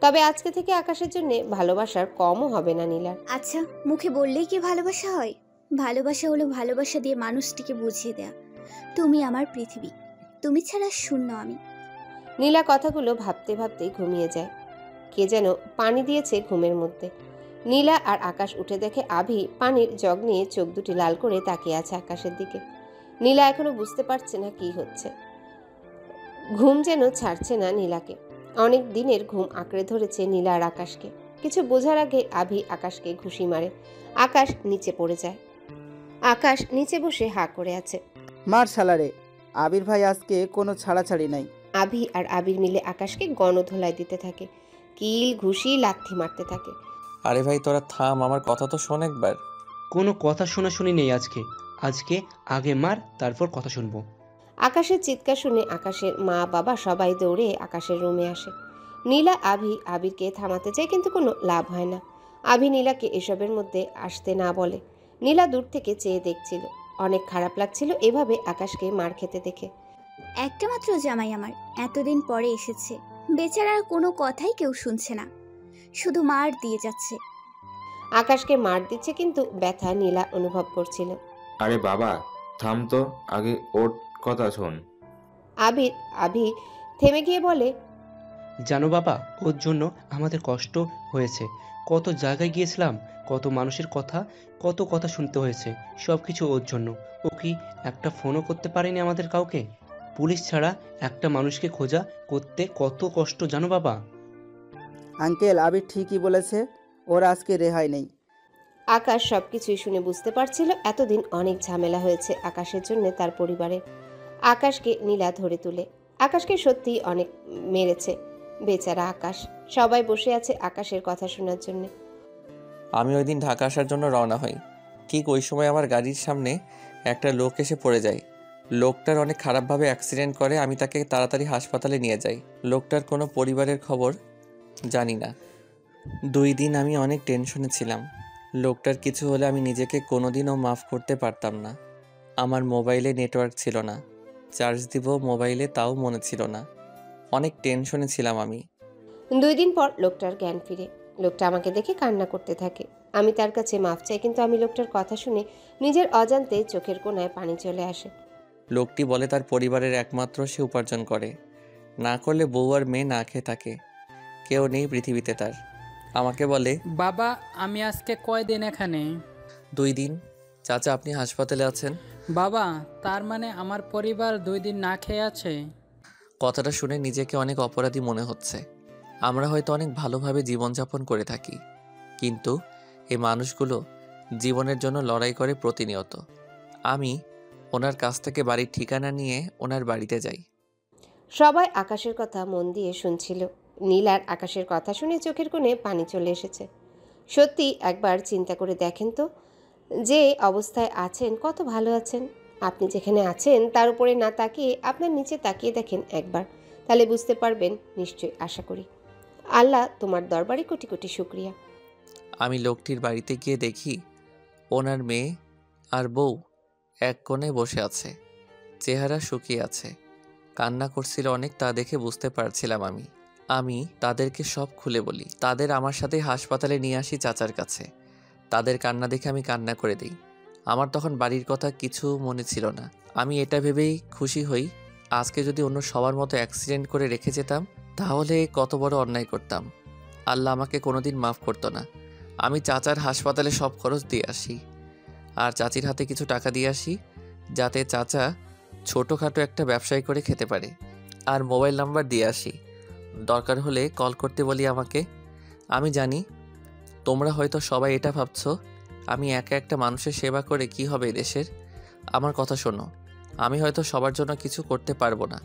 তবে আজকে থেকে আকাশের জন্য ভালোবাসার কমও হবে না নীলার। আচ্ছা, মুখে বললেই কি ভালোবাসা হয়? ভালোবাসা হলো ভালোবাসা দিয়ে মানুষটিকে বুঝিয়ে দেয়া, তুমি আমার পৃথিবী, তুমি ছাড়া শূন্য আমি। নীলা কথাগুলো ভাবতে ভাবতেই ঘুমিয়ে যায়। কে যেন পানি দিয়েছে ঘুমের মধ্যে। নীলা আর আকাশ উঠে দেখে আভি পানির জগ নিয়ে চোখ দুটি লাল করে তাকিয়ে আছে আকাশের দিকে। নীলা এখনো বুঝতে পারছে না কি হচ্ছে। ঘুম যেন ছাড়ছে না নীলাকে। অনেক দিনের ঘুম আঁকড়ে ধরেছে নীলা আর আকাশকে। কিছু বোঝার আগে আভি আকাশকে ঘুষি মারে। আকাশ নিচে পড়ে যায়। আকাশ নিচে বসে হা করে আছে। মার শালারে, আবির ভাই আজকে কোনো ছাড়াছাড়ি নাই। আভি আর আবির মিলে আকাশকে গণধোলাই দিতে থাকে। কিল ঘুষি লাথি মারতে থাকে। আরে ভাই তোরা থাম, আমার কথা তো শোন একবার। কোনো কথা শোনাশুনি নেই আজকে। আজকে আগে মার, তারপর কথা শুনবো। আকাশের চিৎকার শুনে আকাশের মা বাবা সবাই দৌড়ে আকাশের রুমে আসে। নীলা আবিরকে থামাতে চায়, কিন্তু কোনো লাভ হয় না। আভি নীলাকে এসবের মধ্যে আসতে না বলে। নীলা দূর থেকে চেয়ে দেখছিল। অনেক খারাপ লাগছিল এভাবে আকাশকে মার খেতে দেখে। একটা মাত্র জামাই আমার, এতদিন পরে এসেছে, বেচারার কোনো কথাই কেউ শুনছে না, শুধু মার দিয়ে যাচ্ছে। আকাশকে মার দিচ্ছে, কিন্তু ব্যথা নীলা অনুভব করছিল। আরে বাবা থাম তো, আগে ওর কথা শোন। আভি থেমে গিয়ে বলে, জানো বাবা, ওর জন্য আমাদের কষ্ট হয়েছে। কত জায়গায় গিয়েছিলাম, কত মানুষের কথা, কত কথা শুনতে হয়েছে, সব কিছু ওর জন্য। ও কি একটা ফোনও করতে পারেনি আমাদের কাউকে? পুলিশ ছাড়া একটা মানুষকে খোঁজা করতে কত কষ্ট জানো বাবা? আঙ্কেল, আবির ঠিকই বলেছে, ওর আজকে রেহাই নেই। আকাশ সবকিছুই শুনে বুঝতে পারছিল এতদিন অনেক ঝামেলা হয়েছে আকাশের জন্য তার পরিবারে। আকাশকে নীলা ধরে তুলে আকাশকে সত্যি অনেক মেরেছে। বেচারা আকাশ। সবাই বসে আছে আকাশের কথা শোনার জন্য। আমি ওই দিন ঢাকা আসার জন্য রওনা হই। ঠিক ওই সময় আমার গাড়ির সামনে একটা লোক এসে পড়ে যায়। লোকটার অনেক খারাপভাবে অ্যাক্সিডেন্ট করে। আমি তাকে তাড়াতাড়ি হাসপাতালে নিয়ে যাই। লোকটার কোনো পরিবারের খবর জানি না। 2 দিন আমি অনেক টেনশনে ছিলাম। লোকটার কিছু হলে আমি নিজেকে কোনোদিনও মাফ করতে পারতাম না। আমার মোবাইলে নেটওয়ার্ক ছিল না, চার্জ দিব মোবাইলে তাও মনে ছিল না। অনেক টেনশনে ছিলাম আমি। 2 দিন পর লোকটার জ্ঞান ফিরে। লোকটা আমাকে দেখে কান্না করতে থাকে। আমি তার কাছে মাফ চাই, কিন্তু আমি লোকটার কথা শুনে নিজের অজান্তে চোখের কোণায় পানি চলে আসে। লোকটি বলে তার পরিবারের একমাত্র সে উপার্জন করে, না করলে বউ আর মেয়ে না খেয়ে থাকে, কেউ নেই পৃথিবীতে তার। আমাকে বলে, বাবা আমি আজকে কয়দিন এখানে? 2 দিন। চাচা আপনি হাসপাতালে আছেন? বাবা তার মানে আমার পরিবার 2 দিন না খেয়ে আছে? কথাটা শুনে নিজেকে অনেক অপরাধী মনে হচ্ছে। আমরা হয়তো অনেক ভালোভাবে জীবনযাপন করে থাকি, কিন্তু এই মানুষগুলো জীবনের জন্য লড়াই করে প্রতিনিয়ত। আমি ওনার কাছ থেকে বাড়ির ঠিকানা নিয়ে ওনার বাড়িতে যাই। সবাই আকাশের কথা মন দিয়ে শুনছিল। নীলার আকাশের কথা শুনে চোখের কোণে পানি চলে এসেছে। সত্যি একবার চিন্তা করে দেখেন তো, যে অবস্থায় আছেন কত ভালো আছেন। আপনি যেখানে আছেন তার উপরে না তাকিয়ে আপনার নিচে তাকিয়ে দেখেন একবার, তাহলে বুঝতে পারবেন নিশ্চয়ই। আশা করি আল্লাহ তোমার দরবারে কোটি কোটি শুকরিয়া। আমি লোকটির বাড়িতে গিয়ে দেখি ওনার মেয়ে আর বউ এক কোণে বসে আছে, চেহারা শুকিয়ে আছে, কান্না করছিল অনেক। তা দেখে বুঝতে পারছিলাম আমি তাদেরকে সব খুলে বলি। তাদের আমার সাথে হাসপাতালে নিয়ে আসি চাচার কাছে। তাদের কান্না দেখে আমি কান্না করে দিই। আমার তখন বাড়ির কথা কিছু মনে ছিল না। আমি এটা ভেবেই খুশি হই, আজকে যদি অন্য সবার মতো অ্যাক্সিডেন্ট করে রেখে যেতাম তাহলে কত বড় অন্যায় করতাম। আল্লাহ আমাকে কোনোদিন মাফ করতো না। আমি চাচার হাসপাতালে সব খরচ দিয়ে আসি, আর চাচির হাতে কিছু টাকা দিয়ে আসি, যাতে চাচা ছোটোখাটো একটা ব্যবসায় করে খেতে পারে। আর মোবাইল নাম্বার দিয়ে আসি, দরকার হলে কল করতে বলি আমাকে। আমি জানি তোমরা হয়তো সবাই এটা ভাবছো আমি একা একটা মানুষের সেবা করে কি হবে দেশের। আমার কথা শোনো, আমি হয়তো সবার জন্য কিছু করতে পারবো না।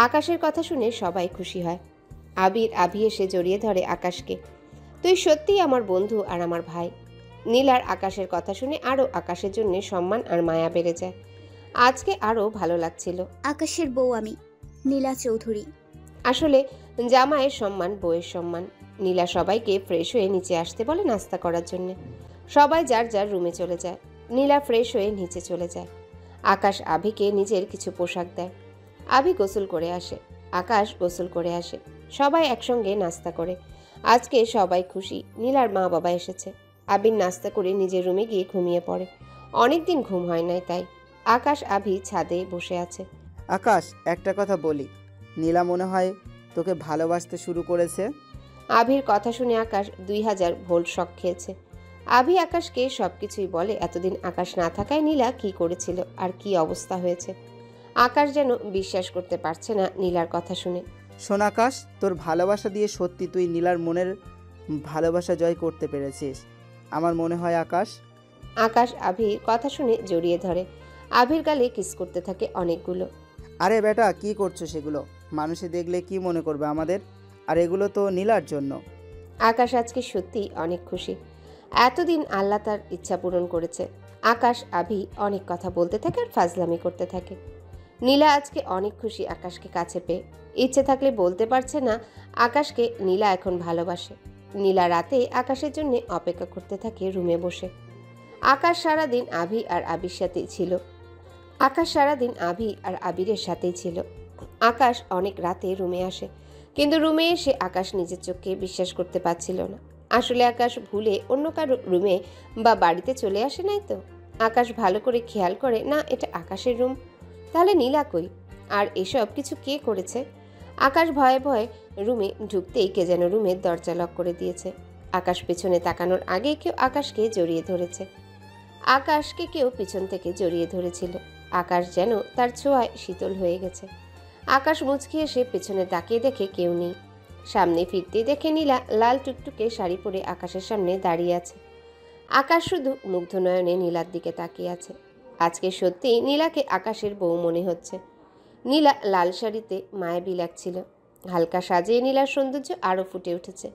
আকাশের কথা শুনে সবাই খুশি হয়। আভি এসে জড়িয়ে ধরে আকাশকে। তুই সত্যিই আমার বন্ধু আর আমার ভাই। নীলার আকাশের কথা শুনে আরও আকাশের জন্য সম্মান আর মায়া বেড়ে যায়। আজকে আরও ভালো লাগছিল। আকাশের বউ আমি, নীলা চৌধুরী। আসলে জামাইয়ের সম্মান বউয়ের সম্মান। নীলা সবাইকে ফ্রেশ হয়ে নিচে আসতে বলে নাস্তা করার জন্য। সবাই যার যার রুমে চলে যায়। নীলা ফ্রেশ হয়ে নিচে চলে যায়। আকাশ আভিকে নিজের কিছু পোশাক দেয়। আভি গোসল করে আসে, আকাশ গোসল করে আসে। সবাই একসঙ্গে নাস্তা করে। আজকে সবাই খুশি, নীলার মা বাবা এসেছে। আবির নাস্তা করে নিজের রুমে গিয়ে ঘুমিয়ে পড়ে। অনেকদিন ঘুম হয় নাই তাই। আকাশ আভি ছাদে বসে আছে। আকাশ, একটা কথা বলি, নীলা মনে হয় তোকে ভালোবাসতে শুরু করেছে। আভির কথা শুনে আকাশ 2000 ভোল্ট শক খেয়েছে। আভি আকাশকে সবকিছুই বলে। এতদিন আকাশ না থাকায় নীলা কি করেছিল আর কি অবস্থা হয়েছে। আকাশ যেন বিশ্বাস করতে পারছে না নীলার কথা শুনে। শোন আকাশ, তোর ভালোবাসা দিয়ে সত্যি তুই নীলার মনের ভালোবাসা জয় করতে পেরেছিস আমার মনে হয়। আকাশ আভির কথা শুনে জড়িয়ে ধরে। আভির গালে কিস করতে থাকে অনেকগুলো। আরে বেটা, কি করছো সেগুলো? মানুষে দেখলে কি মনে করবে আমাদের? আর এগুলো তো নীলার জন্য। আকাশ আজকে সত্যি অনেক খুশি। এতদিন আল্লাহ তার ইচ্ছা পূরণ করেছে। আকাশ আভি অনেক কথা বলতে থাকে আর ফাজলামি করতে থাকে। নীলা আজকে অনেক খুশি আকাশকে কাছে পেয়ে। ইচ্ছে থাকলে বলতে পারছে না আকাশকে নীলা এখন ভালোবাসে। নীলা রাতে আকাশের জন্য অপেক্ষা করতে থাকে রুমে বসে। আকাশ সারাদিন আভি আর আবির সাথেই ছিল। আবিরের সাথেই ছিল। আকাশ অনেক রাতে রুমে আসে, কিন্তু রুমে এসে আকাশ নিজের চোখকে বিশ্বাস করতে পারছিল না। আসলে আকাশ ভুলে অন্য কারো রুমে বা বাড়িতে চলে আসে নাই তো। আকাশ ভালো করে খেয়াল করে না, এটা আকাশের রুম। তাহলে নীলা কই? আর এসব কিছু কে করেছে? আকাশ ভয়ে ভয়ে রুমে ঢুকতেই কে যেন রুমের দরজা লক করে দিয়েছে। আকাশ পেছনে তাকানোর আগে কেউ আকাশকে জড়িয়ে ধরেছে। আকাশকে কেউ পিছন থেকে জড়িয়ে ধরেছিল। আকাশ যেন তার ছোঁয়ায় শীতল হয়ে গেছে। আকাশ মুচকি এসে পেছনে তাকিয়ে দেখে কেউ নেই। সামনে ফিরতেই দেখে নীলা লাল টুকটুকে শাড়ি পরে আকাশের সামনে দাঁড়িয়ে আছে। আকাশ শুধু মুগ্ধ নয়নে নীলার দিকে তাকিয়ে আছে। আজকে সত্যি নীলাকে আকাশের বউ মনে হচ্ছে। নীলা লাল শাড়িতে মায়াবী লাগছিল। হালকা সাজিয়ে নীলার সৌন্দর্য আরও ফুটে উঠেছে।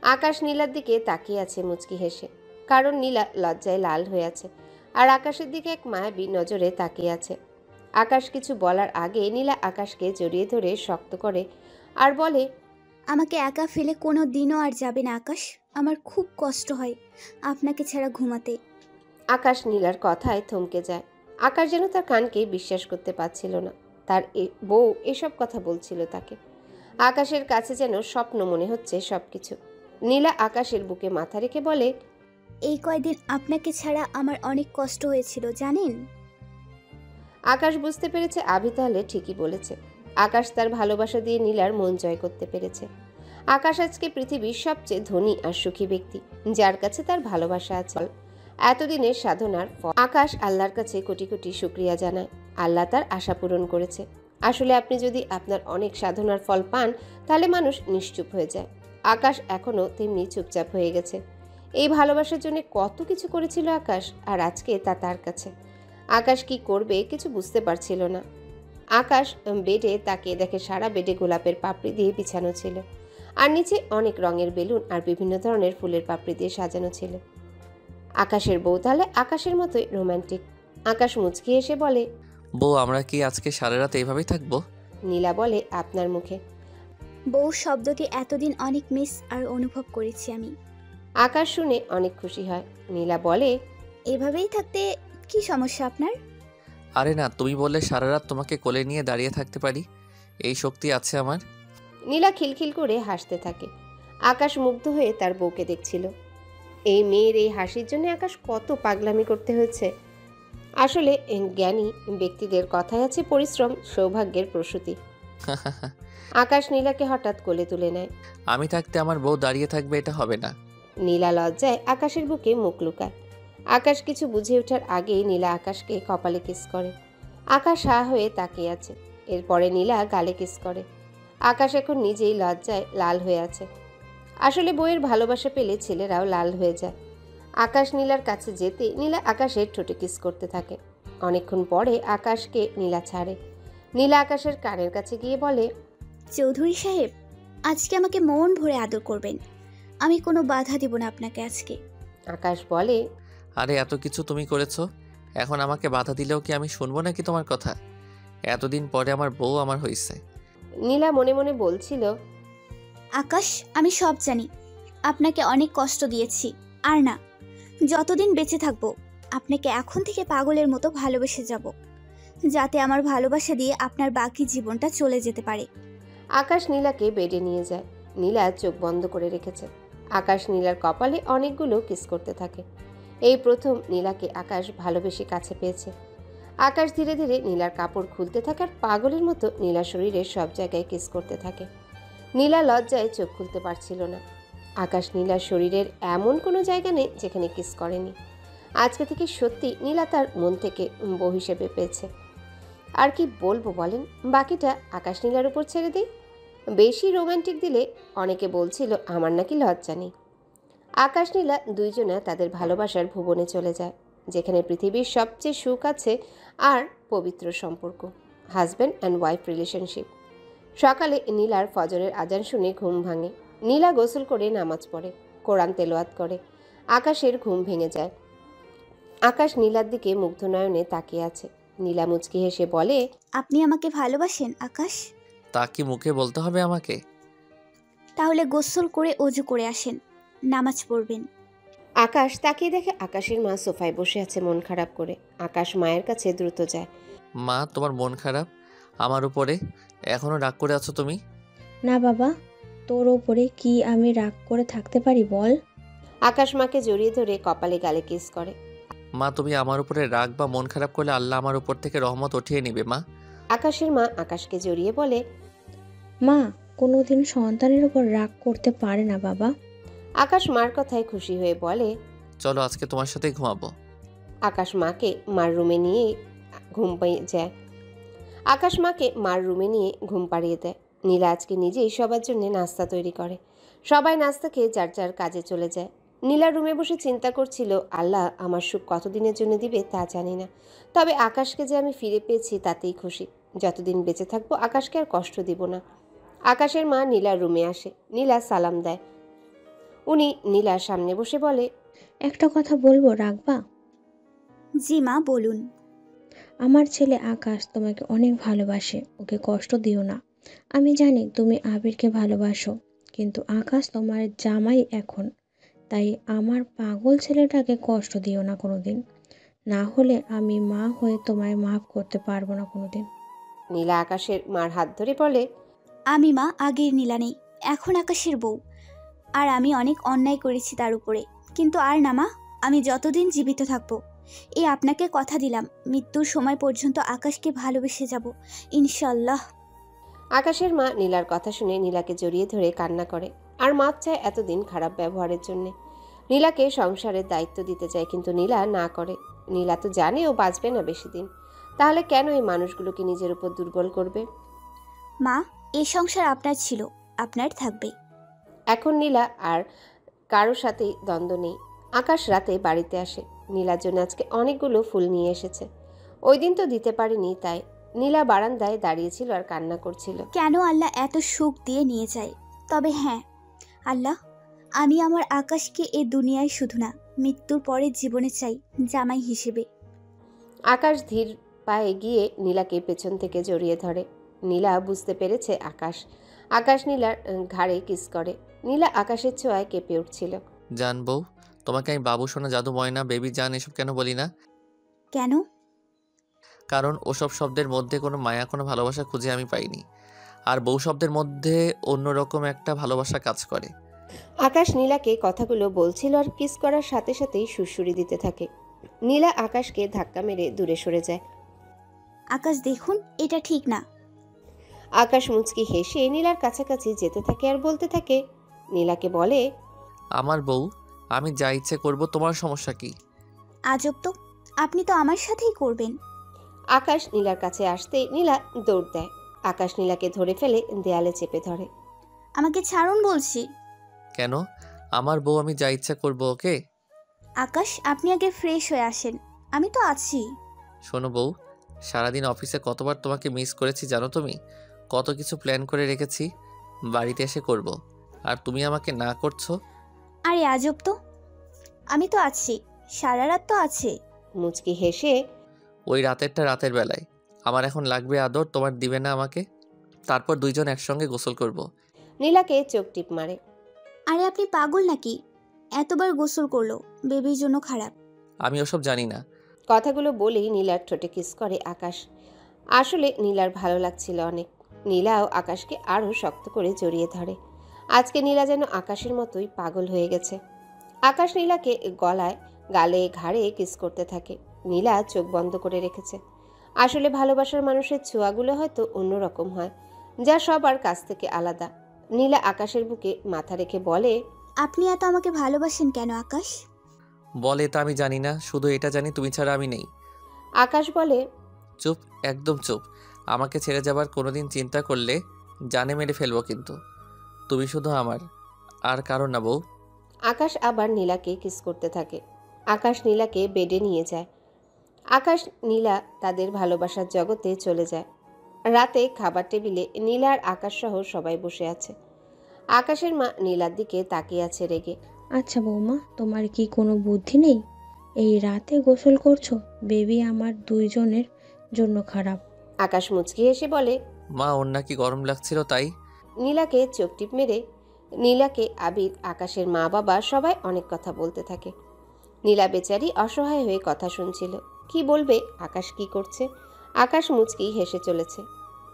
আকাশ নীলার দিকে তাকিয়ে আছে মুচকি হেসে, কারণ নীলা লজ্জায় লাল হয়ে আছে আর আকাশের দিকে এক মায়াবী নজরে তাকিয়ে আছে। আকাশ কিছু বলার আগে নীলা আকাশকে জড়িয়ে ধরে শক্ত করে আর বলে, আমাকে একা ফেলে কোনো দিনও আর যাবে না আকাশ। আমার খুব কষ্ট হয় আপনাকে ছাড়া ঘুমাতে। আকাশ নীলার কথায় থমকে যায়। আকাশ যেন তার কানকে বিশ্বাস করতে পারছিল না। তার বউ এসব কথা বলছিল তাকে। আকাশের কাছে যেন স্বপ্ন মনে হচ্ছে সবকিছু। নীলা আকাশের বুকে মাথা রেখে বলে, এই কয়দিন আপনাকে ছাড়া আমার অনেক কষ্ট হয়েছিল জানেন। আকাশ বুঝতে পেরেছে আভি তাহলে ঠিকই বলেছে। আকাশ তার ভালোবাসা দিয়ে নীলার মন জয় করতে পেরেছে। আকাশ আজকে পৃথিবীর সবচেয়ে ধনী আর সুখী ব্যক্তি, যার কাছে তার ভালোবাসা আছে। এতদিনের সাধনার ফল আকাশ আল্লাহর কাছে কোটি কোটি শুকরিয়া জানায়। আল্লাহ তার আশা পূরণ করেছে। আসলে আপনি যদি আপনার অনেক সাধনার ফল পান তাহলে মানুষ নিশ্চুপ হয়ে যায়। আকাশ এখনও তেমনি চুপচাপ হয়ে গেছে। এই ভালোবাসার জন্য কত কিছু করেছিল আকাশ, আর আজকে তা তার কাছে। আকাশ কি করবে কিছু বুঝতে পারছিল না। আকাশ বেডে তাকিয়ে দেখে সারা বেডে গোলাপের পাপড়ি দিয়ে বিছানো ছিল, আর নিচে অনেক রঙের বেলুন আর বিভিন্ন ধরনের ফুলের পাপড়ি দিয়ে সাজানো ছিল। আকাশের বউ তাহলে আকাশের মতোই রোমান্টিক। আকাশ মুচকি এসে বলে, বউ আমরা কি আজকে সারা রাত এইভাবেই থাকবো? নীলা বলে, আপনার মুখে। বউ শব্দটি এতদিন অনেক মিস আর অনুভব করেছি আমি। আকাশ শুনে অনেক খুশি হয়। নীলা বলে, এভাবেই থাকতে কি সমস্যা আপনার? আরে না, তুমি বললে সারা রাত তোমাকে কোলে নিয়ে দাঁড়িয়ে থাকতে পারি, এই শক্তি আছে আমার। নীলা খিলখিল করে হাসতে থাকে। আকাশ মুগ্ধ হয়ে তার বউকে দেখছিল। এই মেয়ের এই হাসির জন্য আকাশ কত পাগলামি করতে হয়েছে। আসলে জ্ঞানী ব্যক্তিদের কথায় আছে পরিশ্রম সৌভাগ্যের প্রসূতি। আকাশ নীলাকে হঠাৎ কোলে তুলে নেয়। আমি থাকতে আমার বউ দাঁড়িয়ে থাকবে, এটা হবে না। নীলা লজ্জায় আকাশের বুকে মুখ লুকায়। আকাশ কিছু বুঝে ওঠার আগেই নীলা আকাশকে কপালে কিস করে। আকাশ হা হয়ে তাকিয়ে আছে। এরপরে নীলা গালে কিস করে। আকাশ এখন নিজেই লজ্জায় লাল হয়ে আছে। আসলে বইয়ের ভালোবাসা পেলে ছেলেরাও লাল হয়ে যায়। আকাশ নীলার কাছে যেতে নীলা আকাশের ঠোঁটে কিস করতে থাকে। অনেকক্ষণ পরে আকাশকে নীলা ছাড়ে। নীলা আকাশের কানের কাছে গিয়ে বলে, চৌধুরী সাহেব, আজকে আমাকে মন ভরে আদর করবেন। আমি কোনো বাধা দিব না আপনাকে আজকে। আকাশ বলে, আরে এত কিছু তুমি করেছো, এখন আমাকে বাধা দিলেও কি আমি শুনবো নাকি তোমার কথা? এতদিন পরে আমার বউ আমার হইছে। নীলা মনে মনে বলছিল, আকাশ, আমি সব জানি। আপনাকে অনেক কষ্ট দিয়েছি, আর না, যতদিন বেঁচে থাকবো আপনাকে এখন থেকে পাগলের মতো ভালোবেসে যাব, যাতে আমার ভালোবাসা দিয়ে আপনার বাকি জীবনটা চলে যেতে পারে। আকাশ নীলাকে বেডে নিয়ে যায়। নীলা চোখ বন্ধ করে রেখেছে। আকাশ নীলার কপালে অনেকগুলো কিস করতে থাকে। এই প্রথম নীলাকে আকাশ ভালোবেসে কাছে পেয়েছে। আকাশ ধীরে ধীরে নীলার কাপড় খুলতে থাকে আর পাগলের মতো নীলা শরীরের সব জায়গায় কিস করতে থাকে। নীলা লজ্জায় চোখ খুলতে পারছিল না। আকাশ নীলার শরীরের এমন কোনো জায়গা নেই যেখানে কিস করেনি। আজকে থেকে সত্যি নীলা তার মন থেকে বউ হিসেবে পেয়েছে। আর কি বলবো বলেন, বাকিটা আকাশ নীলার উপর ছেড়ে দিই। বেশি রোমান্টিক দিলে অনেকে বলছিল আমার নাকি লজ্জা নেই। আকাশ নীলা দুইজনা তাদের ভালোবাসার ভুবনে চলে যায়, যেখানে পৃথিবীর সবচেয়ে সুখ আছে আর পবিত্র সম্পর্ক, হাজব্যান্ড অ্যান্ড ওয়াইফ রিলেশনশিপ। সকালে নীলার ফজরের আজান শুনে ঘুম ভাঙে। নীলা গোসল করে নামাজ পড়ে, কোরআন তেলাওয়াত করে। আকাশের ঘুম ভেঙে যায়। আকাশ নীলার দিকে মুগ্ধ নয়নে তাকিয়ে আছে। নীলা মুচকি হেসে বলে, আপনি আমাকে ভালোবাসেন আকাশ? তা কি মুখে বলতে হবে আমাকে? তাহলে গোসল করে অজু করে আসেন, নামাজ পড়বেন। আকাশ তাকিয়ে দেখে আকাশের মা সোফায় বসে আছে মন খারাপ করে। আকাশ মায়ের কাছে দ্রুত যায়। মা, তোমার মন খারাপ আমার উপরে? এখনো রাগ করে আছো তুমি? না বাবা, তোর ওপরে কি আমি রাগ করে থাকতে পারি বল? আকাশ মাকে জড়িয়ে ধরে কপালে গালে কিস করে। মা, তুমি আমার উপরে রাগ বা মন খারাপ করলে আল্লাহ আমার উপর থেকে রহমত উঠিয়ে নেবে মা। আকাশের মা আকাশকে জড়িয়ে বলে, মা কোনোদিন সন্তানের উপর রাগ করতে পারে না বাবা। আকাশ মার কথায় খুশি হয়ে বলে, চলো আজকে তোমার সাথেই ঘুমাবো। আকাশ মাকে মার রুমে নিয়ে ঘুম পাড়িয়ে যায়। আকাশ মাকে মার রুমে নিয়ে ঘুম পাড়িয়ে দেয়। নীলা আজকে নিজেই সবার জন্য নাস্তা তৈরি করে। সবাই নাস্তা খেয়ে যার যার কাজে চলে যায়। নীলা রুমে বসে চিন্তা করছিল, আল্লাহ আমার সুখ কতদিনের জন্য দিবে তা জানি না, তবে আকাশকে যে আমি ফিরে পেয়েছি তাতেই খুশি। যতদিন বেঁচে থাকবো আকাশকে আর কষ্ট দিব না। আকাশের মা নীলার রুমে আসে। নীলা সালাম দেয়। উনি নীলার সামনে বসে বলে, একটা কথা বলবো, রাখবা? জি মা, বলুন। আমার ছেলে আকাশ তোমাকে অনেক ভালোবাসে, ওকে কষ্ট দিও না। আমি জানি তুমি আবিরকে ভালোবাসো, কিন্তু আকাশ তোমার জামাই এখন, তাই আমার পাগল ছেলেটাকে কষ্ট দিও না কোনোদিন, না হলে আমি মা হয়ে তোমায় মাফ করতে পারবো না কোনোদিন। নীলা আকাশের মার হাত ধরে বলে, আমি মা আগের নীলা নেই, এখন আকাশের বউ। আর আমি অনেক অন্যায় করেছি তার উপরে, কিন্তু আর না মা, আমি যতদিন জীবিত থাকবো এই আপনাকে কথা দিলাম, মৃত্যুর সময় পর্যন্ত আকাশকে ভালোবেসে যাব ইনশাল্লাহ। আকাশের মা নীলার কথা শুনে নীলাকে জড়িয়ে ধরে কান্না করে আর মাপ চায় এতদিন খারাপ ব্যবহারের জন্য। নীলাকে সংসারের দায়িত্ব দিতে চায়, কিন্তু নীলা না করে। নীলা তো জানে ও বাঁচবে না বেশি দিন, তাহলে কেন এই মানুষগুলোকে নিজের উপর দুর্বল করবে? মা, এই সংসার আপনার ছিল, আপনার থাকবে। এখন নীলা আর কারোর সাথেই দ্বন্দ্ব নেই। আকাশ রাতে বাড়িতে আসে। নীলার জন্য আজকে অনেকগুলো ফুল নিয়ে এসেছে। ওই দিন তো দিতে পারিনি, তাই নীলা বারান্দায় দাঁড়িয়েছিল আর কান্না করছিল। কেন আল্লাহ এত সুখ দিয়ে নিয়ে যায়? তবে হ্যাঁ আল্লাহ, আমি আমার আকাশকে এ দুনিয়ায় শুধু না, মৃত্যুর পরে জীবনে চাই জামাই হিসেবে। আকাশ ধীর পায়ে গিয়ে নীলাকে পেছন থেকে জড়িয়ে ধরে। নীলা বুঝতে পেরেছে আকাশ নীলার ঘাড়ে কিস করে। নীলা আকাশের ছোঁয়ায় কেঁপে উঠছিল। জান বউ, তোমাকে আমি বাবু সোনা, জাদু ময়না, বেবি জান এসব কেন বলি না? কেন? কারণ ওসব শব্দের মধ্যে কোনো মায়া, কোনো ভালোবাসা খুঁজে আমি পাইনি। আর বউ শব্দের মধ্যে অন্যরকম একটা ভালোবাসা কাজ করে। আকাশ নীলাকে কথাগুলো বলছিল আর কিস করার সাথে সাথেই সুরসুরি দিতে থাকে। নীলা আকাশকে ধাক্কা মেরে দূরে সরে যায়। আকাশ দেখুন, এটা ঠিক না। আকাশ মুচকি হেসে নীলার কাছাকাছি যেতে থাকে আর বলতে থাকে। নীলাকে বলে, আমার বউ, আমি যা ইচ্ছে করব, তোমার সমস্যা কি? আজব তো, আপনি তো আমার সাথেই করবেন। আকাশ নীলার কাছে আসতে নীলা দৌড় দেয়। আকাশ নীলাকে ধরে ফেলে দেয়ালে চেপে ধরে। আমাকে ছাড়ুন বলছি। কেন? আমার বউ, আমি যা ইচ্ছা করব, ওকে? আকাশ, আপনি আগে ফ্রেশ হয়ে আসেন, আমি তো আছি। শোনো বউ, সারাদিন অফিসে কতবার তোমাকে মিস করেছি জানো তুমি? কত কিছু প্ল্যান করে রেখেছি, বাড়িতে এসে করব, আর তুমি আমাকে না করছো। আরে আজব তো, আমি তো আছি, সারা রাত তো আছে। মুচকি হেসে, ওই রাতেরটা রাতের বেলায়। আমার এখন লাগবে আদর, তোমার দিবে না আমাকে? তারপর দুইজন একসঙ্গে গোসল করব। নীলাকে চোখ টিপ মারে। আরে আপনি পাগল নাকি? এতবার গোসল করলো বেবির জন্য খারাপ। আমি ওসব জানি না। কথাগুলো বলেই নীলার ঠোঁটে কিস করে আকাশ। আসলে নীলার ভালো লাগছিল অনেক। নীলাও আকাশকে আরও শক্ত করে জড়িয়ে ধরে। আজকে নীলা যেন আকাশের মতোই পাগল হয়ে গেছে। আকাশ নীলাকে গলায়, গালে, ঘাড়ে কিস করতে থাকে। নীলা চোখ বন্ধ করে রেখেছে। আসলে ভালোবাসার মানুষের ছোঁয়াগুলো হয়তো অন্যরকম হয়, যা সবার কাছ থেকে আলাদা। নীলা আকাশের বুকে মাথা রেখে বলে, আপনি এত আমাকে ভালোবাসেন কেন আকাশ? বলে তা আমি জানি না, শুধু এটা জানি তুমি ছাড়া আমি নেই। আকাশ বলে, চুপ, একদম চুপ। আমাকে ছেড়ে যাবার কোনোদিন চিন্তা করলে জানে মেরে ফেলবো, কিন্তু তুমি শুধু আমার, আর কারণ না বউ। আকাশ আবার নীলাকে কিস করতে থাকে। আকাশ নীলাকে বেডে নিয়ে যায়। আকাশ নীলা তাদের ভালোবাসার জগতে চলে যায়। রাতে খাবার টেবিলে নীলা আর আকাশ সহ সবাই বসে আছে। আকাশের মা নীলার দিকে তাকিয়ে আছে রেগে। আচ্ছা বৌমা, তোমার কি কোনো বুদ্ধি নেই? এই রাতে গোসল করছো? বেবি আমার দুইজনের জন্য খারাপ। আকাশ মুচকি এসে বলে, মা, ওর নাকি গরম লাগছিল তাই। নীলাকে চোখ টিপ মেরে নীলাকে, আবির, আকাশের মা বাবা সবাই অনেক কথা বলতে থাকে। নীলা বেচারি অসহায় হয়ে কথা শুনছিল। কি বলবে? আকাশ কি করছে? আকাশ মুচকি হেসে চলেছে।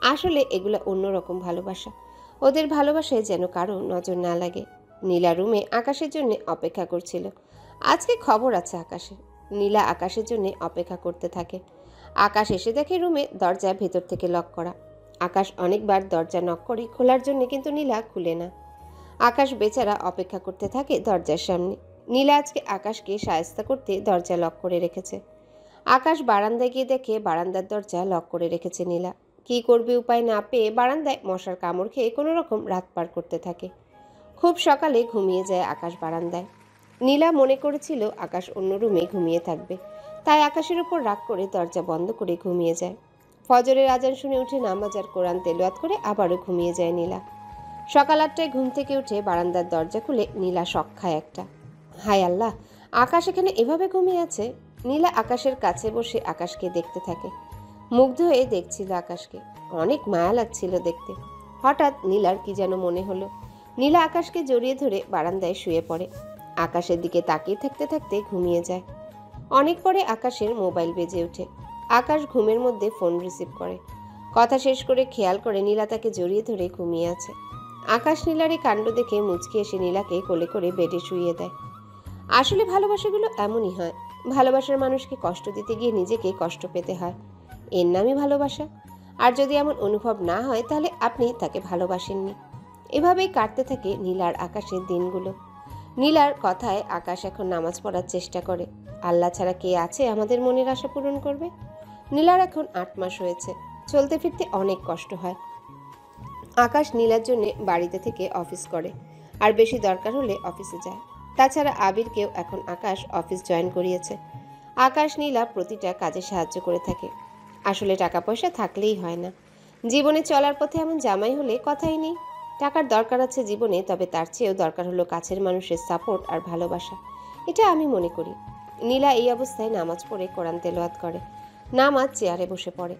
আসলে এগুলো অন্যরকম ভালোবাসা। ওদের ভালোবাসায় যেন কারো নজর না লাগে। নীলা রুমে আকাশের জন্য অপেক্ষা করছিল। আজকে খবর আছে আকাশের। নীলা আকাশের জন্য অপেক্ষা করতে থাকে। আকাশ এসে দেখে রুমে দরজা ভেতর থেকে লক করা। আকাশ অনেকবার দরজা নক করে খোলার জন্য, কিন্তু নীলা খুলে না। আকাশ বেচারা অপেক্ষা করতে থাকে দরজার সামনে। নীলা আজকে আকাশকে শায়েস্তা করতে দরজা লক করে রেখেছে। আকাশ বারান্দায় গিয়ে দেখে বারান্দার দরজা লক করে রেখেছে নীলা। কী করবে উপায় না পেয়ে বারান্দায় মশার কামড় খেয়ে কোনো রকম রাত পার করতে থাকে। খুব সকালে ঘুমিয়ে যায় আকাশ বারান্দায়। নীলা মনে করেছিল আকাশ অন্য রুমে ঘুমিয়ে থাকবে, তাই আকাশের উপর রাগ করে দরজা বন্ধ করে ঘুমিয়ে যায়। ফজরের আজান শুনে উঠে নামাজ আর কোরআন তেলাওয়াত করে আবারও ঘুমিয়ে যায় নীলা। সকাল 8টায় ঘুম থেকে উঠে বারান্দার দরজা খুলে নীলা শক খায় একটা। হায় আল্লাহ, আকাশ এখানে এভাবে ঘুমিয়ে আছে। নীলা আকাশের কাছে বসে আকাশকে দেখতে থাকে। মুগ্ধ হয়ে দেখছিল আকাশকে, অনেক মায়া লাগছিল দেখতে। হঠাৎ নীলার কি যেন মনে হলো। নীলা আকাশকে জড়িয়ে ধরে বারান্দায় শুয়ে পড়ে। আকাশের দিকে তাকিয়ে থাকতে থাকতে ঘুমিয়ে যায়। অনেক পরে আকাশের মোবাইল বেজে ওঠে। আকাশ ঘুমের মধ্যে ফোন রিসিভ করে। কথা শেষ করে খেয়াল করে নীলা তাকে জড়িয়ে ধরে ঘুমিয়ে আছে। আকাশ নীলার এই কাণ্ড দেখে মুচকি এসে নীলাকে কোলে করে বেডে শুইয়ে দেয়। আসলে ভালোবাসাগুলো এমনই হয়। ভালোবাসার মানুষকে কষ্ট দিতে গিয়ে নিজেকে কষ্ট পেতে হয়, এর নামই ভালোবাসা। আর যদি এমন অনুভব না হয় তাহলে আপনি তাকে ভালোবাসেননি। এভাবেই কাটতে থাকে নীলার আকাশের দিনগুলো। নীলার কথায় আকাশ এখন নামাজ পড়ার চেষ্টা করে। আল্লাহ ছাড়া কে আছে আমাদের মনের আশা পূরণ করবে? নীলার এখন 8 মাস হয়েছে। চলতে ফিরতে অনেক কষ্ট হয়। আকাশ নীলার জন্য বাড়িতে থেকে অফিস করে, আর বেশি দরকার হলে অফিসে যায়। তাছাড়া আবিরকেও এখন আকাশ অফিস জয়েন করিয়েছে। আকাশ নীলা প্রতিটা কাজে সাহায্য করে থাকে। আসলে টাকা পয়সা থাকলেই হয় না। জীবনে চলার পথে এমন জামাই হলে কথাই নেই। টাকার দরকার আছে জীবনে, তবে তার চেয়েও দরকার হলো কাছের মানুষের সাপোর্ট আর ভালোবাসা। এটা আমি মনে করি। নীলা এই অবস্থায় নামাজ পড়ে কোরআন তেলাওয়াত করে। নামাজ চেয়ারে বসে পড়ে।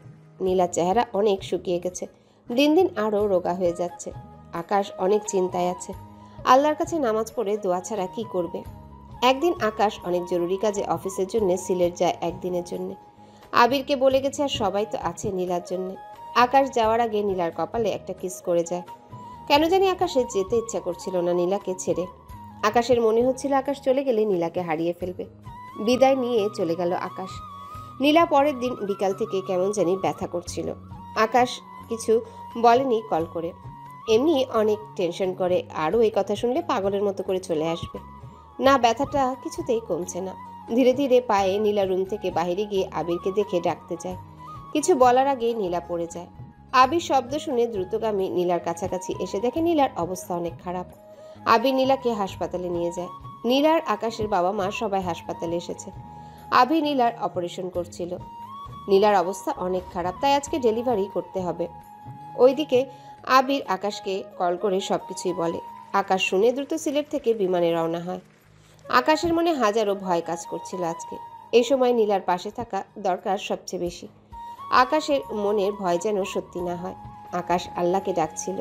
নীলার চেহারা অনেক শুকিয়ে গেছে, দিন দিন আরও রোগা হয়ে যাচ্ছে। আকাশ অনেক চিন্তায় আছে। আল্লাহর কাছে নামাজ পড়ে দোয়া ছাড়া কি করবে? একদিন আকাশ অনেক জরুরি কাজে অফিসের জন্য সিলেট যায় একদিনের জন্য। আবিরকে বলে গেছে, আর সবাই তো আছে নীলার জন্য। আকাশ যাওয়ার আগে নীলার কপালে একটা কিস করে যায়। কেন জানি আকাশের যেতে ইচ্ছা করছিল না নীলাকে ছেড়ে। আকাশের মনে হচ্ছিল আকাশ চলে গেলে নীলাকে হারিয়ে ফেলবে। বিদায় নিয়ে চলে গেল আকাশ। নীলা পরের দিন বিকাল থেকে কেমন জানি ব্যথা করছিল। আকাশ কিছু বলেনি কল করে, এমনি অনেক টেনশন করে, আরও এই কথা শুনলে পাগলের মতো করে চলে আসবে। না, ব্যথাটা কিছুতেই কমছে না। ধীরে ধীরে পায়ে নীলা রুম থেকে বাইরে গিয়ে আবিরকে দেখে ডাকতে যায়। কিছু বলার আগে নীলা পড়ে যায়। আবির শব্দ শুনে দ্রুতগামী নীলার কাছাকাছি এসে দেখে নীলার অবস্থা অনেক খারাপ। আবির নীলাকে হাসপাতালে নিয়ে যায়। নীলার আকাশের বাবা মা সবাই হাসপাতালে এসেছে। আবির নীলার অপারেশন করছিল। নীলার অবস্থা অনেক খারাপ, তাই আজকে ডেলিভারি করতে হবে। ওইদিকে আবির আকাশকে কল করে সব কিছুই বলে। আকাশ শুনে দ্রুত সিলেট থেকে বিমানে রওনা হয়। আকাশের মনে হাজারো ভয় কাজ করছিল আজকে। এই সময় নীলার পাশে থাকা দরকার সবচেয়ে বেশি। আকাশের মনের ভয় যেন সত্যি না হয়। আকাশ আল্লাহকে ডাকছিল।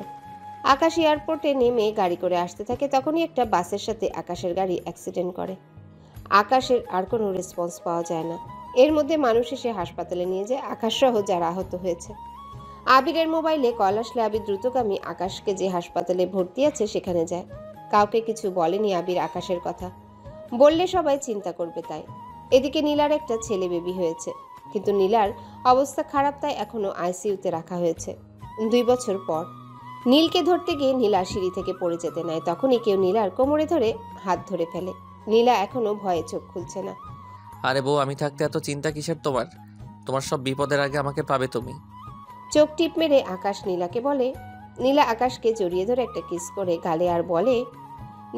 আকাশ এয়ারপোর্টে নেমে গাড়ি করে আসতে থাকে, তখনই একটা বাসের সাথে আকাশের গাড়ি অ্যাক্সিডেন্ট করে। আকাশের আর কোনো রেসপন্স পাওয়া যায় না। এর মধ্যে মানুষ এসে হাসপাতালে নিয়ে যায় আকাশসহ যারা আহত হয়েছে। আবিরের মোবাইলে কল আসলে আবির দ্রুতগামী আকাশকে যে হাসপাতালে ভর্তি আছে সেখানে যায়। কাউকে কিছু বলেনি আবির আকাশের কথা, বললে সবাই চিন্তা করবে তাই। এদিকে নীলার একটা ছেলে বেবি হয়েছে, কিন্তু নীলার অবস্থা খারাপ, তাই এখনো আইসিইউতে রাখা হয়েছে। 2 বছর পর নীলকে ধরতে গিয়ে নীলা সিঁড়ি থেকে পড়ে যেতে নেয়, তখনই কেউ নীলার কোমরে ধরে হাত ধরে ফেলে। নীলা এখনো ভয়ে চোখ খুলছে না। আরে বউ, আমি থাকতে এত চিন্তা কিসের তোমার? তোমার সব বিপদের আগে আমাকে পাবে তুমি। চোখ টিপ মেরে আকাশ নীলাকে বলে। নীলা আকাশকে জড়িয়ে ধরে একটা কিস করে গালে আর বলে।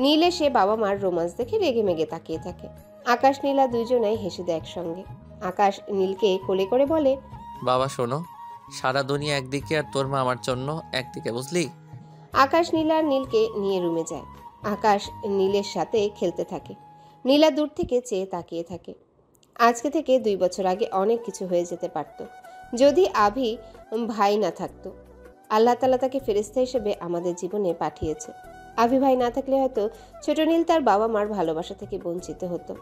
নীল এসে বাবা মার রোমান্স দেখে রেগে মেগে তাকিয়ে থাকে। আকাশ নীলা দুজনেই হেসে দেয় একসঙ্গে। আকাশ নীলকে কোলে করে বলে, বাবা শোনো, সারা দুনিয়া একদিকে আর তোর মা আমার জন্য একদিকে, বুঝলি? আকাশ নীলা আর নীলকে নিয়ে রুমে যায়। আকাশ নীলের সাথে খেলতে থাকে। নীলা দূর থেকে চেয়ে তাকিয়ে থাকে। আজকে থেকে 2 বছর আগে অনেক কিছু হয়ে যেতে পারত যদি আভি ভাই না থাকতো। আল্লাহ তাআলা তাকে ফেরেশতা হিসেবে আমাদের জীবনে পাঠিয়েছে। আভি ভাই না থাকলে হয়তো ছোট নীল তার বাবা মার ভালোবাসা থেকে বঞ্চিত হতো।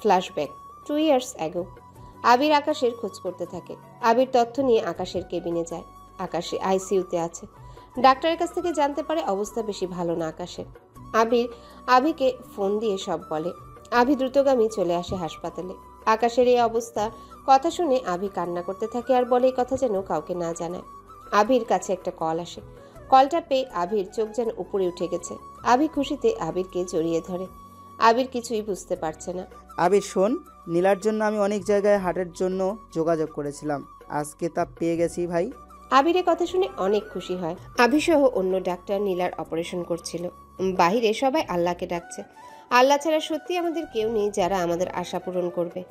Flashback 2 years ago. আবির আকাশের খোঁজ করতে থাকে। আবির তথ্য নিয়ে আকাশের কেবিনে যায়। আকাশে আইসিইউতে আছে। ডাক্তারের কাছ থেকে জানতে পারে অবস্থা বেশি ভালো না আকাশের। আবির আভিকে ফোন দিয়ে সব বলে। আভি দ্রুতগামী চলে আসে হাসপাতালে। আকাশের এই অবস্থা কথা শুনে আভি কান্না করতে থাকে আর বলে এই কথা যেন কাউকে না জানায়। আভির কাছে একটা কল আসে। কলটা পেয়ে আবির চোখ যেন উপরে উঠে গেছে। আবি খুশিতে আবিরকে জড়িয়ে ধরে। আবির কিছুই বুঝতে পারছে না। আবির শোন, নীলার জন্য আমি অনেক জায়গায় হার্টের জন্য যোগাযোগ করেছিলাম, আজকে তা পেয়ে গেছি ভাই। আবিরের কথা শুনে অনেক খুশি হয়। আবিসহ অন্য ডাক্তার নীলার অপারেশন করছিল। বাহিরে সবাই আল্লাহকে ডাকছে। আল্লাহ ছাড়া সত্যি আমাদের কেউ নেই যারা আমাদের আশা পূরণ করবে।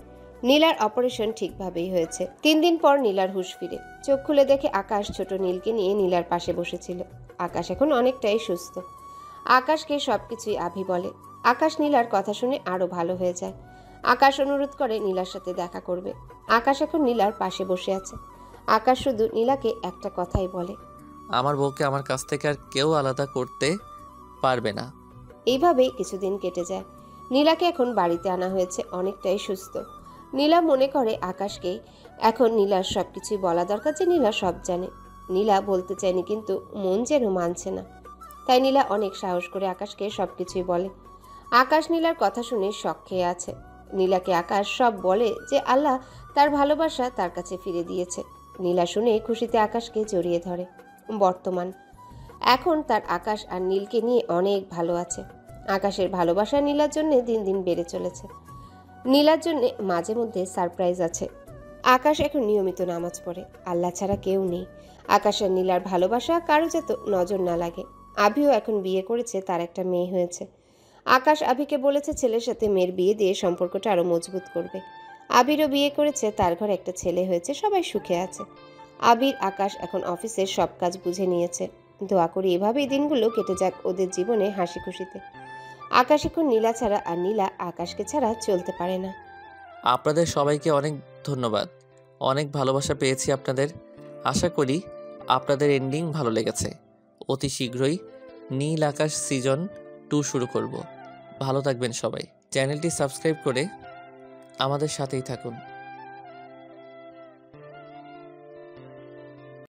নীলার অপারেশন ঠিকভাবেই হয়েছে। 3 দিন পর নীলার হুঁশ ফিরে। চোখ খুলে দেখে আকাশ ছোট নীলকে নিয়ে নীলার পাশে বসেছিল। আকাশ এখন অনেকটাই সুস্থ। আকাশকে সবকিছুই আভি বলে। আকাশ নীলার কথা শুনে আরো ভালো হয়ে যায়। আকাশ অনুরোধ করে নীলার সাথে দেখা করবে। আকাশ এখন নীলার পাশে বসে আছে। আকাশ শুধু নীলাকে একটা কথাই বলে, আমার বউকে আমার কাছ থেকে আর কেউ আলাদা করতে পারবে না। এইভাবেই কিছুদিন কেটে যায়। নীলাকে এখন বাড়িতে আনা হয়েছে, অনেকটাই সুস্থ। নীলা মনে করে আকাশকে এখন নীলার সবকিছুই বলা দরকার, যে নীলা সব জানে। নীলা বলতে চায়নি, কিন্তু মন যেন মানছে না। তাই নীলা অনেক সাহস করে আকাশকে সবকিছুই বলে। আকাশ নীলার কথা শুনে শক খেয়ে আছে। নীলাকে আকাশ সব বলে যে আল্লাহ তার ভালোবাসা তার কাছে ফিরে দিয়েছে। নীলা শুনে খুশিতে আকাশকে জড়িয়ে ধরে। বর্তমান এখন তার আকাশ আর নীলকে নিয়ে অনেক ভালো আছে। আকাশের ভালোবাসা নীলার জন্য দিন দিন বেড়ে চলেছে। নীলার জন্য মাঝে মধ্যে সারপ্রাইজ আছে। আকাশ এখন নিয়মিত নামাজ পড়ে। আল্লাহ ছাড়া কেউ নেই। আকাশ আর নীলার ভালোবাসা কারো যাতে নজর না লাগে। আভিও এখন বিয়ে করেছে, তার একটা মেয়ে হয়েছে। আকাশ আভিকে বলেছে ছেলের সাথে মেয়ের বিয়ে দিয়ে সম্পর্কটা আরো মজবুত করবে। আবিরও বিয়ে করেছে, তার ঘরে একটা ছেলে হয়েছে, সবাই সুখে আছে। আবির আকাশ এখন অফিসের সব কাজ বুঝে নিয়েছে। দোয়া করি এভাবেই দিনগুলো কেটে যাক ওদের জীবনে হাসি খুশিতে। আকাশ এখন নীলা ছাড়া আর নীলা আকাশকে ছাড়া চলতে পারে না। আপনাদের সবাইকে অনেক ধন্যবাদ। অনেক ভালোবাসা পেয়েছি আপনাদের। আশা করি আপনাদের এন্ডিং ভালো লেগেছে। অতি শীঘ্রই নীল আকাশ সিজন 2 শুরু করব। ভালো থাকবেন সবাই। চ্যানেলটি সাবস্ক্রাইব করে আমাদের সাথেই থাকুন।